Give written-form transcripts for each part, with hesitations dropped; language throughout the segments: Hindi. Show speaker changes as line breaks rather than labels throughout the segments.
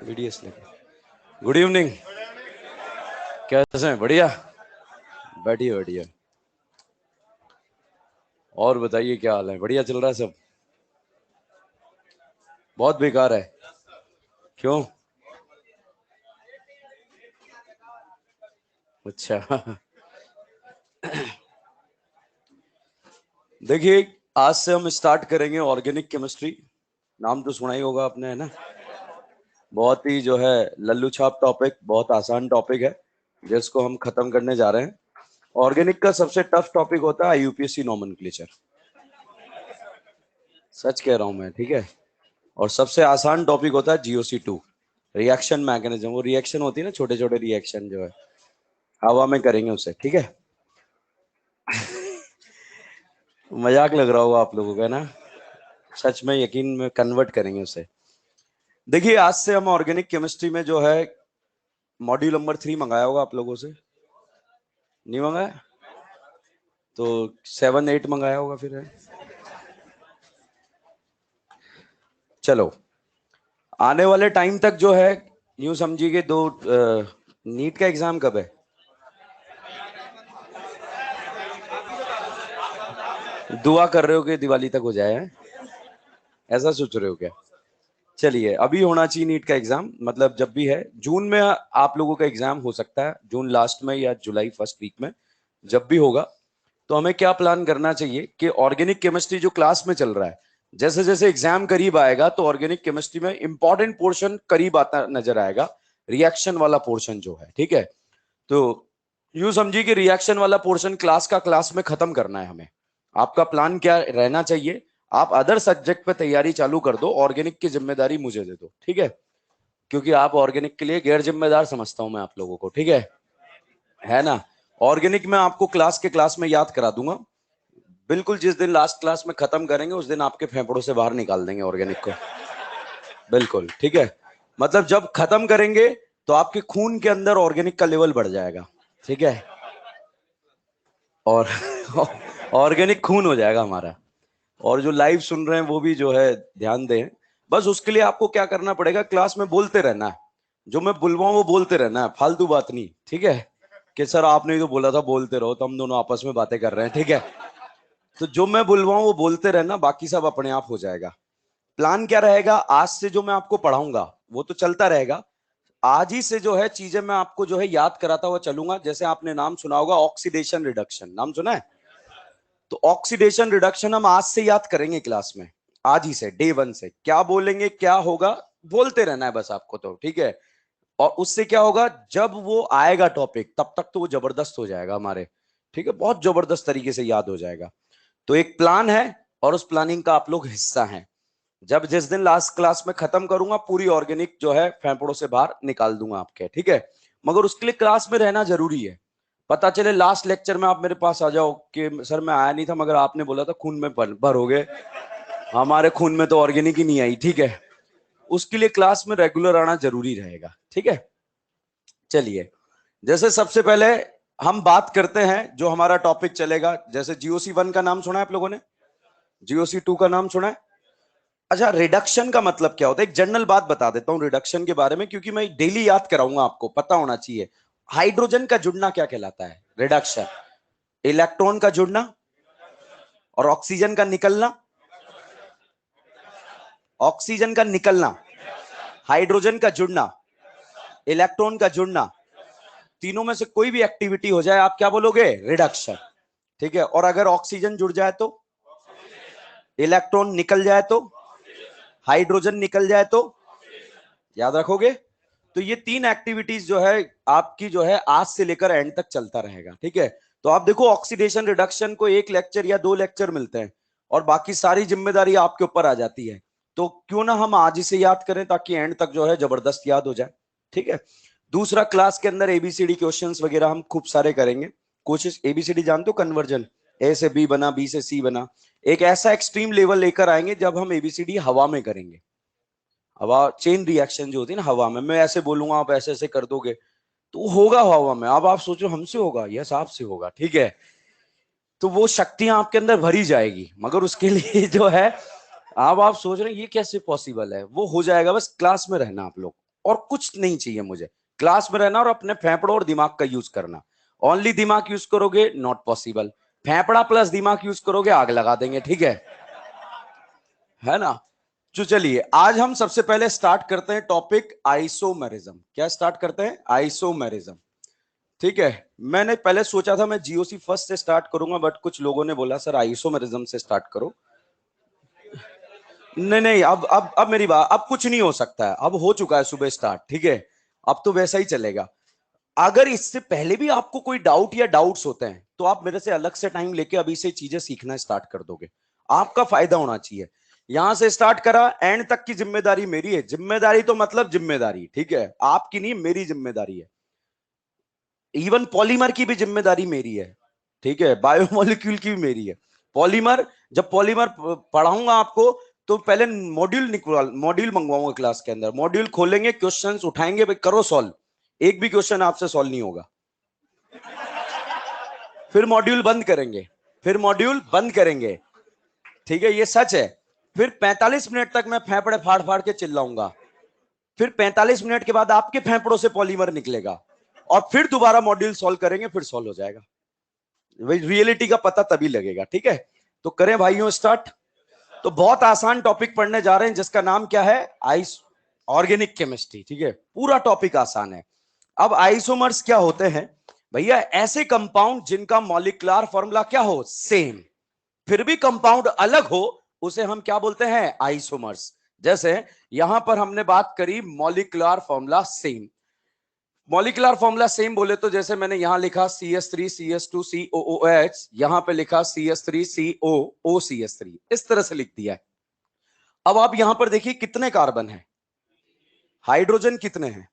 वीडियोस लेके। गुड इवनिंग, कैसे हैं? बढ़िया, बढ़िया बढ़िया। और बताइए क्या हाल है? बढ़िया चल रहा है सब? बहुत बेकार है। क्यों? अच्छा देखिए, आज से हम स्टार्ट करेंगे ऑर्गेनिक केमिस्ट्री। नाम तो सुना ही होगा आपने, है ना? बहुत ही जो है लल्लू छाप टॉपिक, बहुत आसान टॉपिक है जिसको हम खत्म करने जा रहे हैं। ऑर्गेनिक का सबसे टफ टॉपिक होता है यूपीएससी नोमेनक्लेचर। सच कह रहा हूं मैं, ठीक है। और सबसे आसान टॉपिक होता है जीओसी 2, रिएक्शन मैकेनिज्म। वो रिएक्शन होती है ना, छोटे छोटे रिएक्शन जो है हवा में करेंगे उसे, ठीक है। मजाक लग रहा होगा आप लोगों का ना? सच में यकीन में कन्वर्ट करेंगे उसे। देखिए, आज से हम ऑर्गेनिक केमिस्ट्री में जो है मॉड्यूल नंबर 3 मंगाया होगा आप लोगों से। नहीं मंगाया तो 7 8 मंगाया होगा फिर, है? चलो, आने वाले टाइम तक जो है यूं समझिए कि दो नीट का एग्जाम कब है? दुआ कर रहे हो कि दिवाली तक हो जाए, है? ऐसा सोच रहे हो क्या? चलिए, अभी होना चाहिए नीट का एग्जाम, मतलब जब भी है जून में आप लोगों का एग्जाम हो सकता है, जून लास्ट में या जुलाई फर्स्ट वीक में, जब भी होगा। तो हमें क्या प्लान करना चाहिए कि ऑर्गेनिक केमिस्ट्री जो क्लास में चल रहा है, जैसे जैसे एग्जाम करीब आएगा तो ऑर्गेनिक केमिस्ट्री में इंपॉर्टेंट पोर्शन करीब आता नजर आएगा, रिएक्शन वाला पोर्शन जो है, ठीक है। तो यूं समझिए कि रिएक्शन वाला पोर्शन क्लास का क्लास में खत्म करना है हमें। आपका प्लान क्या रहना चाहिए? आप अदर सब्जेक्ट पे तैयारी चालू कर दो, ऑर्गेनिक की जिम्मेदारी मुझे दे दो, ठीक है। क्योंकि आप ऑर्गेनिक के लिए गैर जिम्मेदार समझता हूं मैं आप लोगों को, ठीक है ना? ऑर्गेनिक में आपको क्लास के क्लास में याद करा दूंगा। बिल्कुल जिस दिन लास्ट क्लास में खत्म करेंगे उस दिन आपके फेफड़ों से बाहर निकाल देंगे ऑर्गेनिक को। बिल्कुल, ठीक है। मतलब जब खत्म करेंगे तो आपके खून के अंदर ऑर्गेनिक का लेवल बढ़ जाएगा, ठीक है। और ऑर्गेनिक खून हो जाएगा हमारा। और जो लाइव सुन रहे हैं वो भी जो है ध्यान दें। बस उसके लिए आपको क्या करना पड़ेगा, क्लास में बोलते रहना है। जो मैं बुलवाऊं वो बोलते रहना है, फालतू बात नहीं, ठीक है। कि सर आपने ही तो बोला था बोलते रहो, तो हम दोनों आपस में बातें कर रहे हैं, ठीक है। तो जो मैं बुलवाऊं वो बोलते रहना, बाकी सब अपने आप हो जाएगा। प्लान क्या रहेगा, आज से जो मैं आपको पढ़ाऊंगा वो तो चलता रहेगा। आज ही से जो है चीजें मैं आपको जो है याद कराता हुआ चलूंगा। जैसे आपने नाम सुना होगा ऑक्सीडेशन रिडक्शन, नाम सुना है? तो ऑक्सीडेशन रिडक्शन हम आज से याद करेंगे क्लास में। आज ही से, डे 1 से क्या बोलेंगे, क्या होगा, बोलते रहना है बस आपको, तो ठीक है। और उससे क्या होगा, जब वो आएगा टॉपिक तब तक तो वो जबरदस्त हो जाएगा हमारे, ठीक है। बहुत जबरदस्त तरीके से याद हो जाएगा। तो एक प्लान है और उस प्लानिंग का आप लोग हिस्सा हैं। जब जिस दिन लास्ट क्लास में खत्म करूंगा पूरी ऑर्गेनिक जो है फेफड़ों से बाहर निकाल दूंगा आपके, ठीक है। मगर उसके लिए क्लास में रहना जरूरी है। पता चले लास्ट लेक्चर में आप मेरे पास आ जाओ कि सर मैं आया नहीं था मगर आपने बोला था खून में भर हो गए, हमारे खून में तो ऑर्गेनिक ही नहीं आई, ठीक है। उसके लिए क्लास में रेगुलर आना जरूरी रहेगा, ठीक है। चलिए, जैसे सबसे पहले हम बात करते हैं जो हमारा टॉपिक चलेगा। जैसे जीओसी 1 का नाम सुना है आप लोगों ने? जीओसी 2 का नाम सुना है? अच्छा, रिडक्शन का मतलब क्या होता है? एक जनरल बात बता देता हूं रिडक्शन के बारे में, क्योंकि मैं डेली याद कराऊंगा, आपको पता होना चाहिए। हाइड्रोजन का जुड़ना क्या कहलाता है? रिडक्शन। इलेक्ट्रॉन का जुड़ना और ऑक्सीजन का निकलना, ऑक्सीजन का निकलना, हाइड्रोजन का जुड़ना, इलेक्ट्रॉन का जुड़ना, तीनों में से कोई भी एक्टिविटी हो जाए आप क्या बोलोगे? रिडक्शन, ठीक है। और अगर ऑक्सीजन जुड़ जाए तो, इलेक्ट्रॉन निकल जाए तो, हाइड्रोजन निकल जाए तो, याद रखोगे? तो ये 3 एक्टिविटीज जो है आपकी जो है आज से लेकर एंड तक चलता रहेगा, ठीक है। तो आप देखो, ऑक्सीडेशन रिडक्शन को 1 लेक्चर या 2 लेक्चर मिलते हैं और बाकी सारी जिम्मेदारी आपके ऊपर आ जाती है। तो क्यों ना हम आज ही से याद करें ताकि एंड तक जो है जबरदस्त याद हो जाए, ठीक है। दूसरा, क्लास के अंदर एबीसीडी क्वेश्चंस वगैरह हम खूब सारे करेंगे। कोशिश, एबीसीडी जानते हो, कन्वर्जन, ए से बी बना, बी से सी बना। एक ऐसा एक्सट्रीम लेवल लेकर आएंगे जब हम एबीसीडी हवा में करेंगे। हवा चेन रिएक्शन जो होती है ना हवा में, मैं ऐसे बोलूंगा आप ऐसे ऐसे कर दोगे तो होगा हवा में। अब आप सोचो हमसे होगा? यस, आपसे होगा, ठीक है। तो वो शक्तियां आपके अंदर भरी जाएगी, मगर उसके लिए जो है अब आप सोच रहे हैं ये कैसे पॉसिबल है, वो हो जाएगा, बस क्लास में रहना आप लोग। और कुछ नहीं चाहिए मुझे। क्लास में रहना और अपने फेफड़ों और दिमाग का यूज करना। ओनली दिमाग यूज करोगे, नॉट पॉसिबल। फेफड़ा प्लस दिमाग यूज करोगे, आग लगा देंगे, ठीक है ना। तो चलिए आज हम सबसे पहले स्टार्ट करते हैं टॉपिक आइसोमेरिज्म। क्या स्टार्ट करते हैं? आइसोमेरिज्म, ठीक है। मैंने पहले सोचा था मैं जीओसी फर्स्ट से स्टार्ट करूंगा, बट कुछ लोगों ने बोला सर आइसोमेरिज्म से स्टार्ट करो। नहीं नहीं, अब मेरी बात, अब कुछ नहीं हो सकता है, अब हो चुका है सुबह स्टार्ट, ठीक है। अब तो वैसा ही चलेगा। अगर इससे पहले भी आपको कोई डाउट या डाउट्स होते हैं तो आप मेरे से अलग से टाइम लेके अभी से चीजें सीखना स्टार्ट कर दोगे। आपका फायदा होना चाहिए। यहां से स्टार्ट करा, एंड तक की जिम्मेदारी मेरी है। जिम्मेदारी तो मतलब जिम्मेदारी, ठीक है, आपकी नहीं, मेरी जिम्मेदारी है। इवन पॉलीमर की भी जिम्मेदारी मेरी है, ठीक है। बायोमोलिक्यूल की भी मेरी है। पॉलीमर, जब पॉलीमर पढ़ाऊंगा आपको तो पहले मॉड्यूल मंगवाऊंगा क्लास के अंदर। मॉड्यूल खोलेंगे, क्वेश्चंस उठाएंगे, भाई करो सॉल्व। एक भी क्वेश्चन आपसे सॉल्व नहीं होगा। फिर मॉड्यूल बंद करेंगे, फिर मॉड्यूल बंद करेंगे, ठीक है, ये सच है। फिर 45 मिनट तक मैं फेफड़े फाड़ फाड़ के चिल्लाऊंगा। फिर 45 मिनट के बाद आपके फेफड़ों से पॉलीमर निकलेगा, और फिर दोबारा मॉड्यूल सॉल्व करेंगे, फिर सॉल्व हो जाएगा। वही रियलिटी का पता तभी लगेगा, ठीक है। तो करें भाइयों स्टार्ट। तो बहुत आसान टॉपिक पढ़ने जा रहे हैं जिसका नाम क्या है? आइस ऑर्गेनिक केमिस्ट्री, ठीक है। पूरा टॉपिक आसान है। अब आइसोमर्स क्या होते हैं भैया? ऐसे कंपाउंड जिनका मॉलिक्यूलर फॉर्मूला क्या हो? सेम, फिर भी कंपाउंड अलग हो, उसे हम क्या बोलते हैं? आइसोमर्स। जैसे यहां पर हमने बात करी molecular formula same. Molecular formula same बोले तो जैसे मैंने यहां लिखा CH3CH2COOH, यहां पे लिखा CH3COOCH3, इस तरह से लिख दिया है। अब आप यहां पर देखिए कितने कार्बन है, हाइड्रोजन कितने हैं?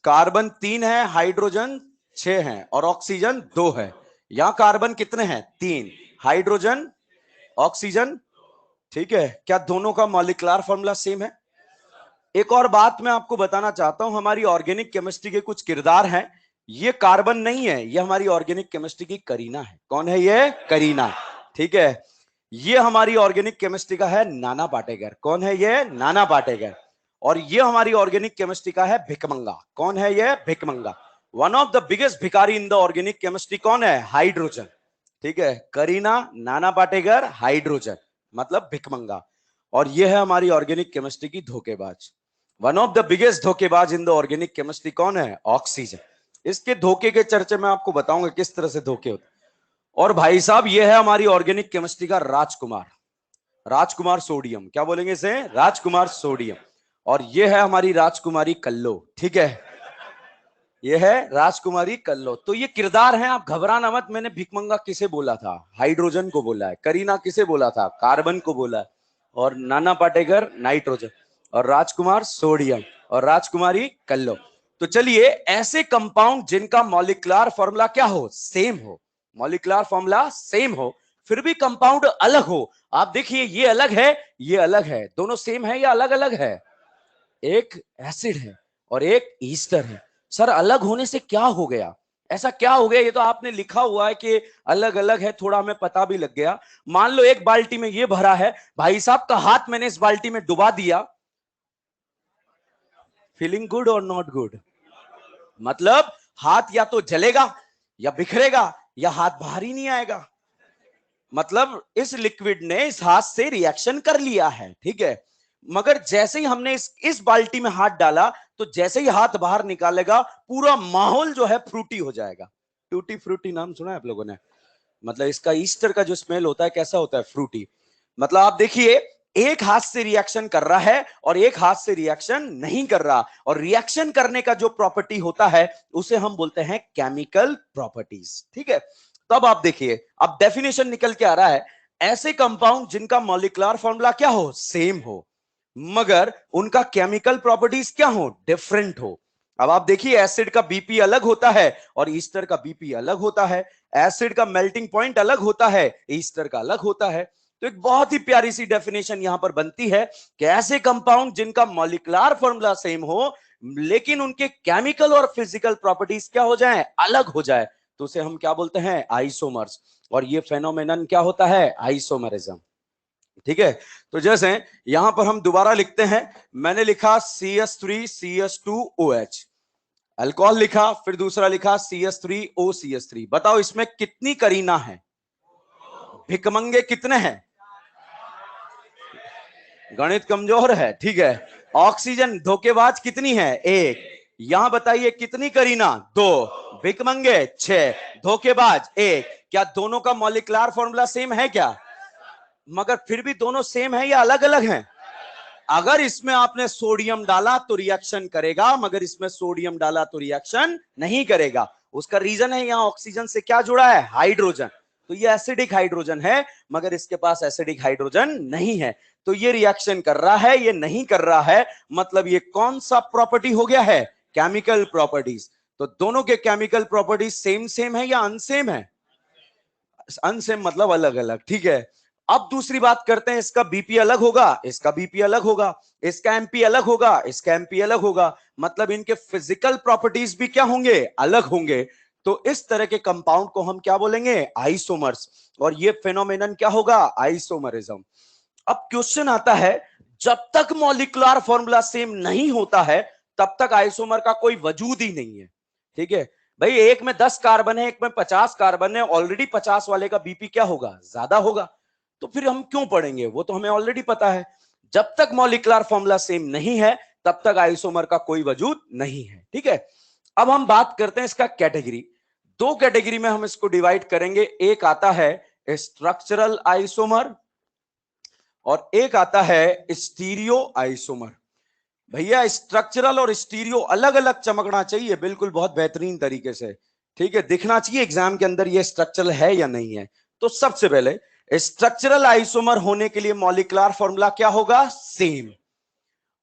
कार्बन 3 है, हाइड्रोजन 6 है, और ऑक्सीजन 2 है। यहां कार्बन कितने हैं? 3, हाइड्रोजन, ऑक्सीजन, ठीक है। क्या दोनों का मॉलिक्यूलर फॉर्मूला सेम है? एक और बात मैं आपको बताना चाहता हूं, हमारी ऑर्गेनिक केमिस्ट्री के कुछ किरदार हैं। ये कार्बन नहीं है, ये हमारी ऑर्गेनिक केमिस्ट्री की करीना है। कौन है ये? करीना, ठीक है। ये हमारी ऑर्गेनिक केमिस्ट्री का है नाना पाटेकर। कौन है ये? नाना पाटेकर। और ये हमारी ऑर्गेनिक केमिस्ट्री का है भिकमंगा। कौन है ये? भिकमंगा। वन ऑफ द बिगेस्ट भिखारी इन द ऑर्गेनिक केमिस्ट्री कौन है? हाइड्रोजन, ठीक है। करीना, नाना पाटेकर, हाइड्रोजन, मतलब भिकमंगा। और ये है हमारी ऑर्गेनिक केमिस्ट्री की धोखेबाज। वन ऑफ द बिगेस्ट धोखेबाज इन द ऑर्गेनिक केमिस्ट्री कौन है? ऑक्सीजन। इसके धोखे के चर्चे में आपको बताऊंगा किस तरह से धोखे होते। और भाई साहब ये है हमारी ऑर्गेनिक केमिस्ट्री का राजकुमार, राजकुमार सोडियम। क्या बोलेंगे इसे? राजकुमार सोडियम। और ये है हमारी राजकुमारी कल्लो, ठीक है। ये है राजकुमारी कल्लो। तो ये किरदार हैं, आप घबराना मत। मैंने भिकमंगा किसे बोला था? हाइड्रोजन को बोला है। करीना किसे बोला था? कार्बन को बोला है। और नाना पाटेकर नाइट्रोजन, और राजकुमार सोडियम, और राजकुमारी कल्लो। तो चलिए, ऐसे कंपाउंड जिनका मॉलिक्यूलर फॉर्मूला क्या हो? सेम हो। मॉलिक्यूलर फॉर्मूला सेम हो, फिर भी कंपाउंड अलग हो। आप देखिए, ये अलग है, ये अलग है, दोनों सेम है या अलग अलग है? एक एसिड है और एक ईस्टर है। सर अलग होने से क्या हो गया? ऐसा क्या हो गया? ये तो आपने लिखा हुआ है कि अलग अलग है, थोड़ा हमें पता भी लग गया। मान लो एक बाल्टी में ये भरा है, भाई साहब का हाथ मैंने इस बाल्टी में डुबा दिया, फीलिंग गुड और नॉट गुड? मतलब हाथ या तो जलेगा या बिखरेगा या हाथ बाहर ही नहीं आएगा। मतलब इस लिक्विड ने इस हाथ से रिएक्शन कर लिया है, ठीक है। मगर जैसे ही हमने इस बाल्टी में हाथ डाला, तो जैसे ही हाथ बाहर निकालेगा, पूरा माहौल जो है फ्रूटी हो जाएगा। टूटी फ्रूटी नाम सुना है आप लोगों ने? मतलब इसका ईस्टर का जो स्मेल होता है कैसा होता है? फ्रूटी। मतलब आप देखिए, एक हाथ से रिएक्शन कर रहा है और एक हाथ से रिएक्शन नहीं कर रहा। और रिएक्शन करने का जो प्रॉपर्टी होता है उसे हम बोलते हैं केमिकल प्रॉपर्टीज, ठीक है। तब आप देखिए, अब डेफिनेशन निकल के आ रहा है, ऐसे कंपाउंड जिनका मॉलिक्यूलर फॉर्मूला क्या हो? सेम हो, मगर उनका केमिकल प्रॉपर्टीज क्या हो? डिफरेंट हो। अब आप देखिए, एसिड का बीपी अलग होता है और ईस्टर का बीपी अलग होता है। एसिड का मेल्टिंग पॉइंट अलग होता है, ईस्टर का अलग होता है। तो एक बहुत ही प्यारी सी डेफिनेशन यहां पर बनती है कि ऐसे कंपाउंड जिनका मॉलिक्यूलर फॉर्मूला सेम हो, लेकिन उनके केमिकल और फिजिकल प्रॉपर्टीज क्या हो जाए? अलग हो जाए, तो उसे हम क्या बोलते हैं? आइसोमर्स। और ये फेनोमेनन क्या होता है? आइसोमरिज्म। ठीक है, तो जैसे यहां पर हम दोबारा लिखते हैं, मैंने लिखा CH3CH2OH, अल्कोहल लिखा, फिर दूसरा लिखा CH3OCH3। बताओ इसमें कितनी करीना है? भिकमंगे कितने हैं? गणित कमजोर है, ठीक है। ऑक्सीजन धोखेबाज कितनी है? एक। यहां बताइए कितनी करीना? दो। भिकमंगे 6, धोखेबाज 1। क्या दोनों का मॉलिक्यूलर फॉर्मूला सेम है क्या? मगर फिर भी दोनों सेम है या अलग अलग हैं? अगर इसमें आपने सोडियम डाला तो रिएक्शन करेगा, मगर इसमें सोडियम डाला तो रिएक्शन नहीं करेगा। उसका रीजन है यहां ऑक्सीजन से क्या जुड़ा है? हाइड्रोजन। तो ये एसिडिक हाइड्रोजन है, मगर इसके पास एसिडिक हाइड्रोजन नहीं है, तो ये रिएक्शन कर रहा है, ये नहीं कर रहा है। मतलब ये कौन सा प्रॉपर्टी हो गया है? Chemical properties. तो दोनों के केमिकल प्रॉपर्टीज सेम सेम है या अनसेम है? अनसेम मतलब अलग अलग, ठीक है। अब दूसरी बात करते हैं, इसका बीपी अलग होगा, इसका बीपी अलग होगा, इसका एमपी अलग होगा, इसका एमपी अलग होगा। मतलब इनके फिजिकल प्रॉपर्टीज भी क्या होंगे? अलग होंगे। तो इस तरह के कंपाउंड को हम क्या बोलेंगे? आइसोमर्स। और ये फेनोमेनन क्या होगा? आइसोमरिज्म। अब क्वेश्चन आता है, जब तक मॉलिक्यूलर फॉर्मूला सेम नहीं होता है तब तक आइसोमर का कोई वजूद ही नहीं है। ठीक है भाई, एक में 10 कार्बन है, एक में 50 कार्बन है, ऑलरेडी 50 वाले का बीपी क्या होगा? ज्यादा होगा। तो फिर हम क्यों पढ़ेंगे? वो तो हमें ऑलरेडी पता है। जब तक मॉलिक्यूलर फॉर्मूला सेम नहीं है तब तक आइसोमर का कोई वजूद नहीं है। ठीक है, अब हम बात करते हैं इसका कैटेगरी। दो कैटेगरी में हम इसको डिवाइड करेंगे। एक आता है स्ट्रक्चरल आइसोमर और एक आता है स्टीरियो आइसोमर। भैया स्ट्रक्चरल और स्टीरियो अलग अलग चमकना चाहिए, बिल्कुल बहुत बेहतरीन तरीके से। ठीक है, दिखना चाहिए एग्जाम के अंदर ये स्ट्रक्चरल है या नहीं है। तो सबसे पहले स्ट्रक्चरल आइसोमर होने के लिए मॉलिक्यूलर फॉर्मूला क्या होगा? सेम।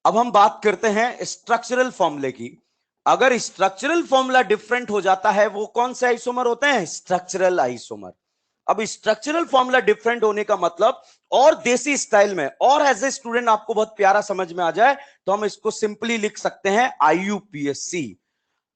अब हम बात करते हैं स्ट्रक्चरल फॉर्मूले की। अगर स्ट्रक्चरल फॉर्मूला डिफरेंट हो जाता है, वो कौन से आइसोमर होते हैं? Structural isomer. अब स्ट्रक्चरल फॉर्मूला डिफरेंट होने का मतलब, और देसी स्टाइल में और एज ए स्टूडेंट आपको बहुत प्यारा समझ में आ जाए, तो हम इसको सिंपली लिख सकते हैं आईयूपीएससी।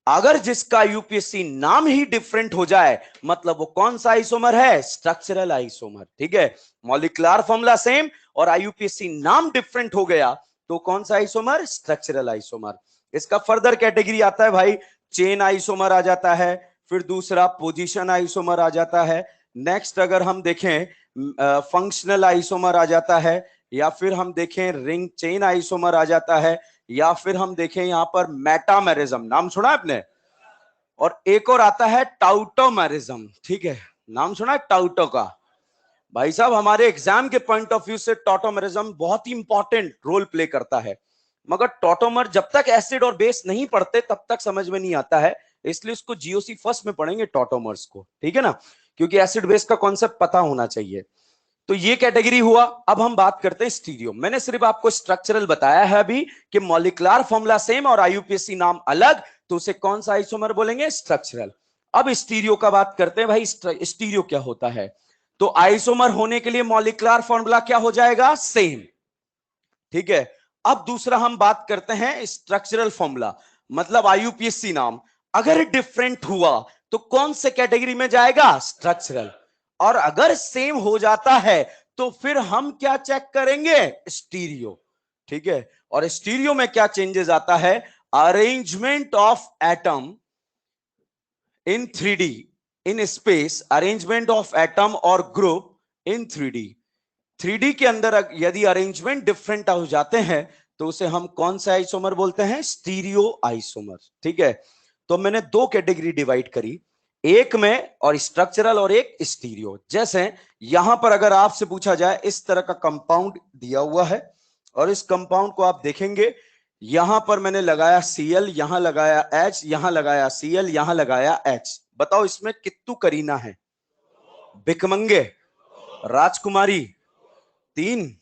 अगर जिसका यूपीएससी नाम ही डिफरेंट हो जाए, मतलब वो कौन सा आइसोमर है? Structural isomer. ठीक है, मॉलिक्यूलर फॉर्मूला सेम और आईयूपीएससी नाम डिफरेंट हो गया तो कौन सा आइसोमर? Structural isomer. इसका फर्दर कैटेगरी आता है भाई, चेन आइसोमर आ जाता है, फिर दूसरा पोजीशन आइसोमर आ जाता है। नेक्स्ट अगर हम देखें फंक्शनल आइसोमर आ जाता है, या फिर हम देखें रिंग चेन आइसोमर आ जाता है, या फिर हम देखें यहां पर मेटामेरिज्म, नाम सुना है आपने? और एक और आता है टाउटोमेरिज्म। ठीक है, नाम सुना है टाउटो का? भाई साहब, हमारे एग्जाम के पॉइंट ऑफ व्यू से टॉटोमेरिज्म बहुत ही इंपॉर्टेंट रोल प्ले करता है। मगर टॉटोमर जब तक एसिड और बेस नहीं पढ़ते तब तक समझ में नहीं आता है, इसलिए इसको जीओसी फर्स्ट में पढ़ेंगे टॉटोमर्स को। ठीक है ना, क्योंकि एसिड बेस का कॉन्सेप्ट पता होना चाहिए। तो ये कैटेगरी हुआ। अब हम बात करते हैं स्टीरियो। मैंने सिर्फ आपको स्ट्रक्चरल बताया है अभी कि मॉलिक्यूलर फॉर्मूला सेम और आईयूपीएसी नाम अलग, तो उसे कौन सा आइसोमर बोलेंगे? स्ट्रक्चरल। अब स्टीरियो का बात करते हैं भाई, स्टीरियो क्या होता है? तो आइसोमर होने के लिए मॉलिक्यूलर फॉर्मूला क्या हो जाएगा? सेम। ठीक है, अब दूसरा हम बात करते हैं स्ट्रक्चरल फॉर्मूला, मतलब आईयूपीएसी नाम अगर डिफरेंट हुआ तो कौन से कैटेगरी में जाएगा? स्ट्रक्चरल। और अगर सेम हो जाता है तो फिर हम क्या चेक करेंगे? स्टीरियो। ठीक है, और स्टीरियो में क्या चेंजेस आता है? Arrangement of atom in 3D in space, arrangement of atom और ग्रुप इन 3D। 3D के अंदर यदि अरेंजमेंट डिफरेंट हो जाते हैं तो उसे हम कौन सा आइसोमर बोलते हैं? Stereo isomer. ठीक है, तो मैंने दो कैटेगरी डिवाइड करी, एक में और स्ट्रक्चरल और एक स्टीरियो। जैसे यहां पर अगर आपसे पूछा जाए, इस तरह का कंपाउंड दिया हुआ है और इस कंपाउंड को आप देखेंगे, यहां पर मैंने लगाया Cl, यहां लगाया H, यहां लगाया Cl, यहां लगाया H। बताओ इसमें कित्तू करीना है? भिकमंगे, राजकुमारी, 3।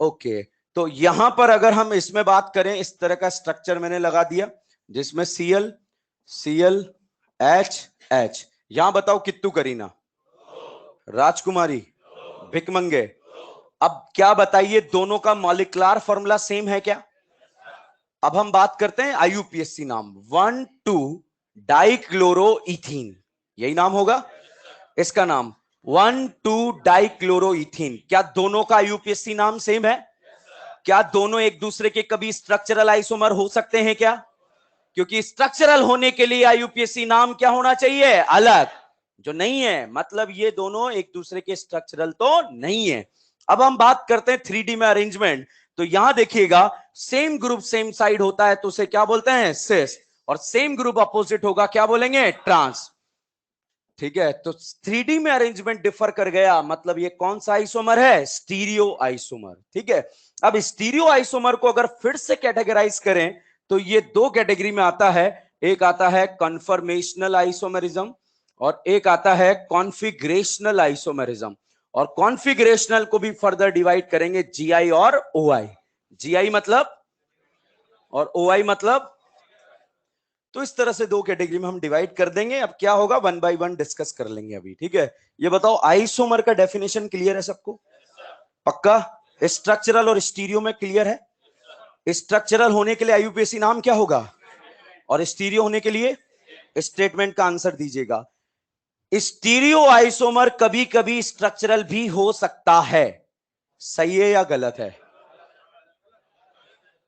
ओके, तो यहां पर अगर हम इसमें बात करें, इस तरह का स्ट्रक्चर मैंने लगा दिया जिसमें Cl, Cl, H, H। यहां बताओ कित्तू करीना? राजकुमारी, भिकमंगे। अब क्या बताइए, दोनों का मॉलिक्यूलर फॉर्मूला सेम है क्या? अब हम बात करते हैं आईयूपीएससी नाम, 1,2 डाइक्लोरोइथीन, यही नाम होगा इसका नाम। 1,2-डाइक्लोरोइथीन। क्या दोनों का आईयूपीएसी नाम सेम है? क्या दोनों एक दूसरे के कभी स्ट्रक्चरल आइसोमर हो सकते हैं क्या? क्योंकि स्ट्रक्चरल होने के लिए आईयूपीएसी नाम क्या होना चाहिए? अलग। जो नहीं है, मतलब ये दोनों एक दूसरे के स्ट्रक्चरल तो नहीं है। अब हम बात करते हैं 3D में अरेंजमेंट। तो यहां देखिएगा, सेम ग्रुप सेम साइड होता है तो उसे क्या बोलते हैं? सिस। और सेम ग्रुप अपोजिट होगा, क्या बोलेंगे? ट्रांस। ठीक है, तो 3D में अरेंजमेंट डिफर कर गया, मतलब ये कौन सा आइसोमर है? Stereo isomer. ठीक है, अब स्टीरियो आइसोमर को अगर फिर से कैटेगराइज करें तो ये दो कैटेगरी में आता है। एक आता है कन्फर्मेशनल आइसोमरिज्म और एक आता है कॉन्फिगरेशनल आइसोमरिज्म। और कॉन्फिगरेशनल को भी फर्दर डिवाइड करेंगे जीआई और ओआई। जीआई मतलब और ओआई मतलब, तो इस तरह से दो कैटेगरी में हम डिवाइड कर देंगे। अब क्या होगा, वन बाय वन डिस्कस कर लेंगे अभी। ठीक है, ये बताओ, आइसोमर का डेफिनेशन क्लियर है सबको? पक्का? स्ट्रक्चरल और स्टीरियो में क्लियर है? स्ट्रक्चरल होने के लिए आईयूपीएसी नाम क्या होगा और स्टीरियो होने के लिए? स्टेटमेंट का आंसर दीजिएगा। स्टीरियो आइसोमर कभी कभी स्ट्रक्चरल भी हो सकता है। सही है या गलत है?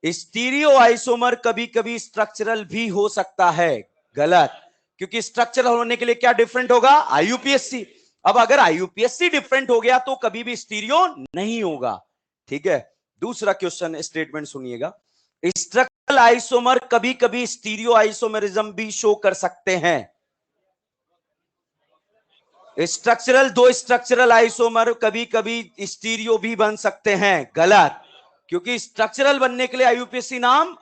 स्टीरियो आइसोमर कभी कभी स्ट्रक्चरल भी हो सकता है। गलत। क्योंकि स्ट्रक्चरल होने के लिए क्या डिफरेंट होगा? आईयूपीएससी। अब अगर आईयूपीएससी डिफरेंट हो गया तो कभी भी स्टीरियो नहीं होगा। ठीक है, दूसरा क्वेश्चन स्टेटमेंट सुनिएगा। स्ट्रक्चरल आइसोमर कभी कभी स्टीरियो आइसोमरिज्म भी शो कर सकते हैं। स्ट्रक्चरल, दो स्ट्रक्चरल आइसोमर कभी कभी स्टीरियो भी बन सकते हैं। गलत। क्योंकि स्ट्रक्चरल बनने के लिए आईयूपीएसी नाम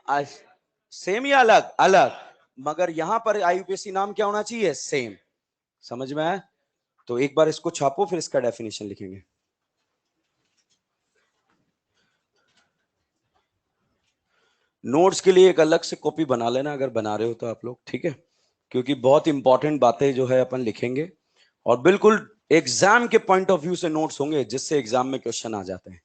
सेम या अलग? अलग। मगर यहां पर आईयूपीएसी नाम क्या होना चाहिए? सेम। समझ में आया? तो एक बार इसको छापो, फिर इसका डेफिनेशन लिखेंगे। नोट्स के लिए एक अलग से कॉपी बना लेना अगर बना रहे हो तो आप लोग। ठीक है, क्योंकि बहुत इंपॉर्टेंट बातें जो है अपन लिखेंगे और बिल्कुल एग्जाम के पॉइंट ऑफ व्यू से नोट्स होंगे, जिससे एग्जाम में क्वेश्चन आ जाते हैं।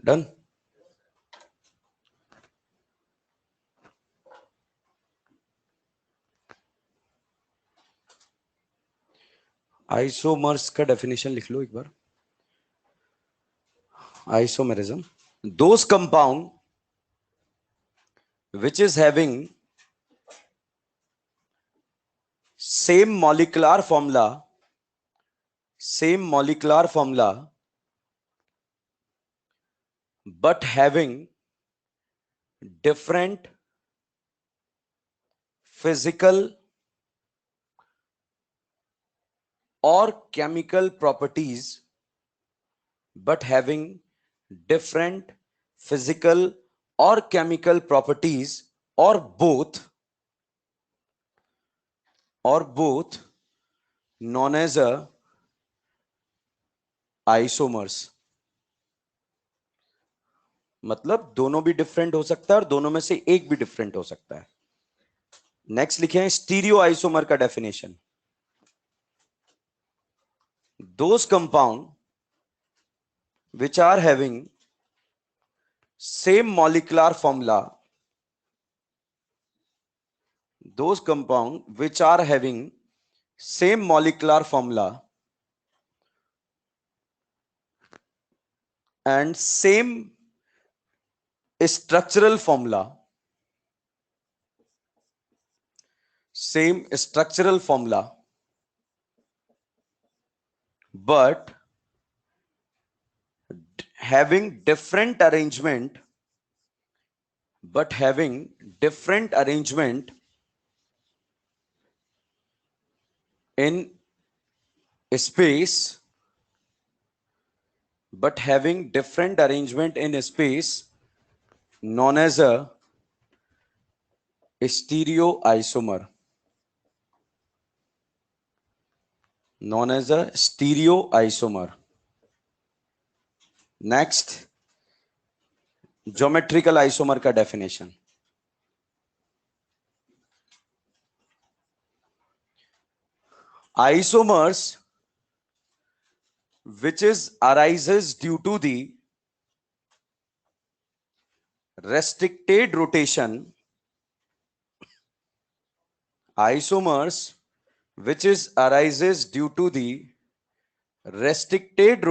डन। आइसोमर्स का डेफिनेशन लिख लो एक बार। Isomerism, those compound which is having same molecular formula but having different physical or chemical properties, but having different physical or chemical properties, or both, known as a isomers. मतलब दोनों भी डिफरेंट हो सकता है और दोनों में से एक भी डिफरेंट हो सकता है. नेक्स्ट लिखे हैं स्टीरियो आइसोमर का definition. Those compound which are having same molecular formula, those compound which are having same molecular formula and same structural formula, but having different arrangement in space, known as a stereoisomer. Next geometrical isomer का definition. Isomers which arises due to the restricted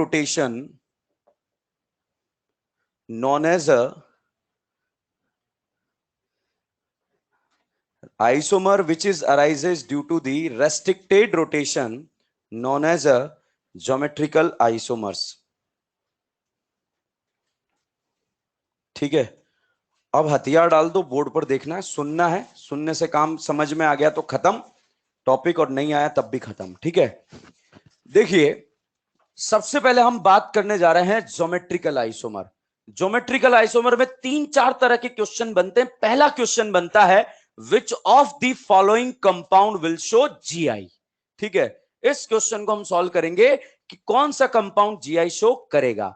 rotation, known as a geometrical isomers. ठीक है. अब हथियार डाल दो, बोर्ड पर देखना है, सुनना है, सुनने से काम समझ में आ गया तो खत्म टॉपिक, और नहीं आया तब भी खत्म. ठीक है. देखिए सबसे पहले हम बात करने जा रहे हैं ज्योमेट्रिकल आइसोमर. ज्योमेट्रिकल आइसोमर में 3-4 तरह के क्वेश्चन बनते हैं. पहला क्वेश्चन बनता है which of the following compound will show GI. ठीक है. इस क्वेश्चन को हम सॉल्व करेंगे कि कौन सा कंपाउंड जीआई शो करेगा.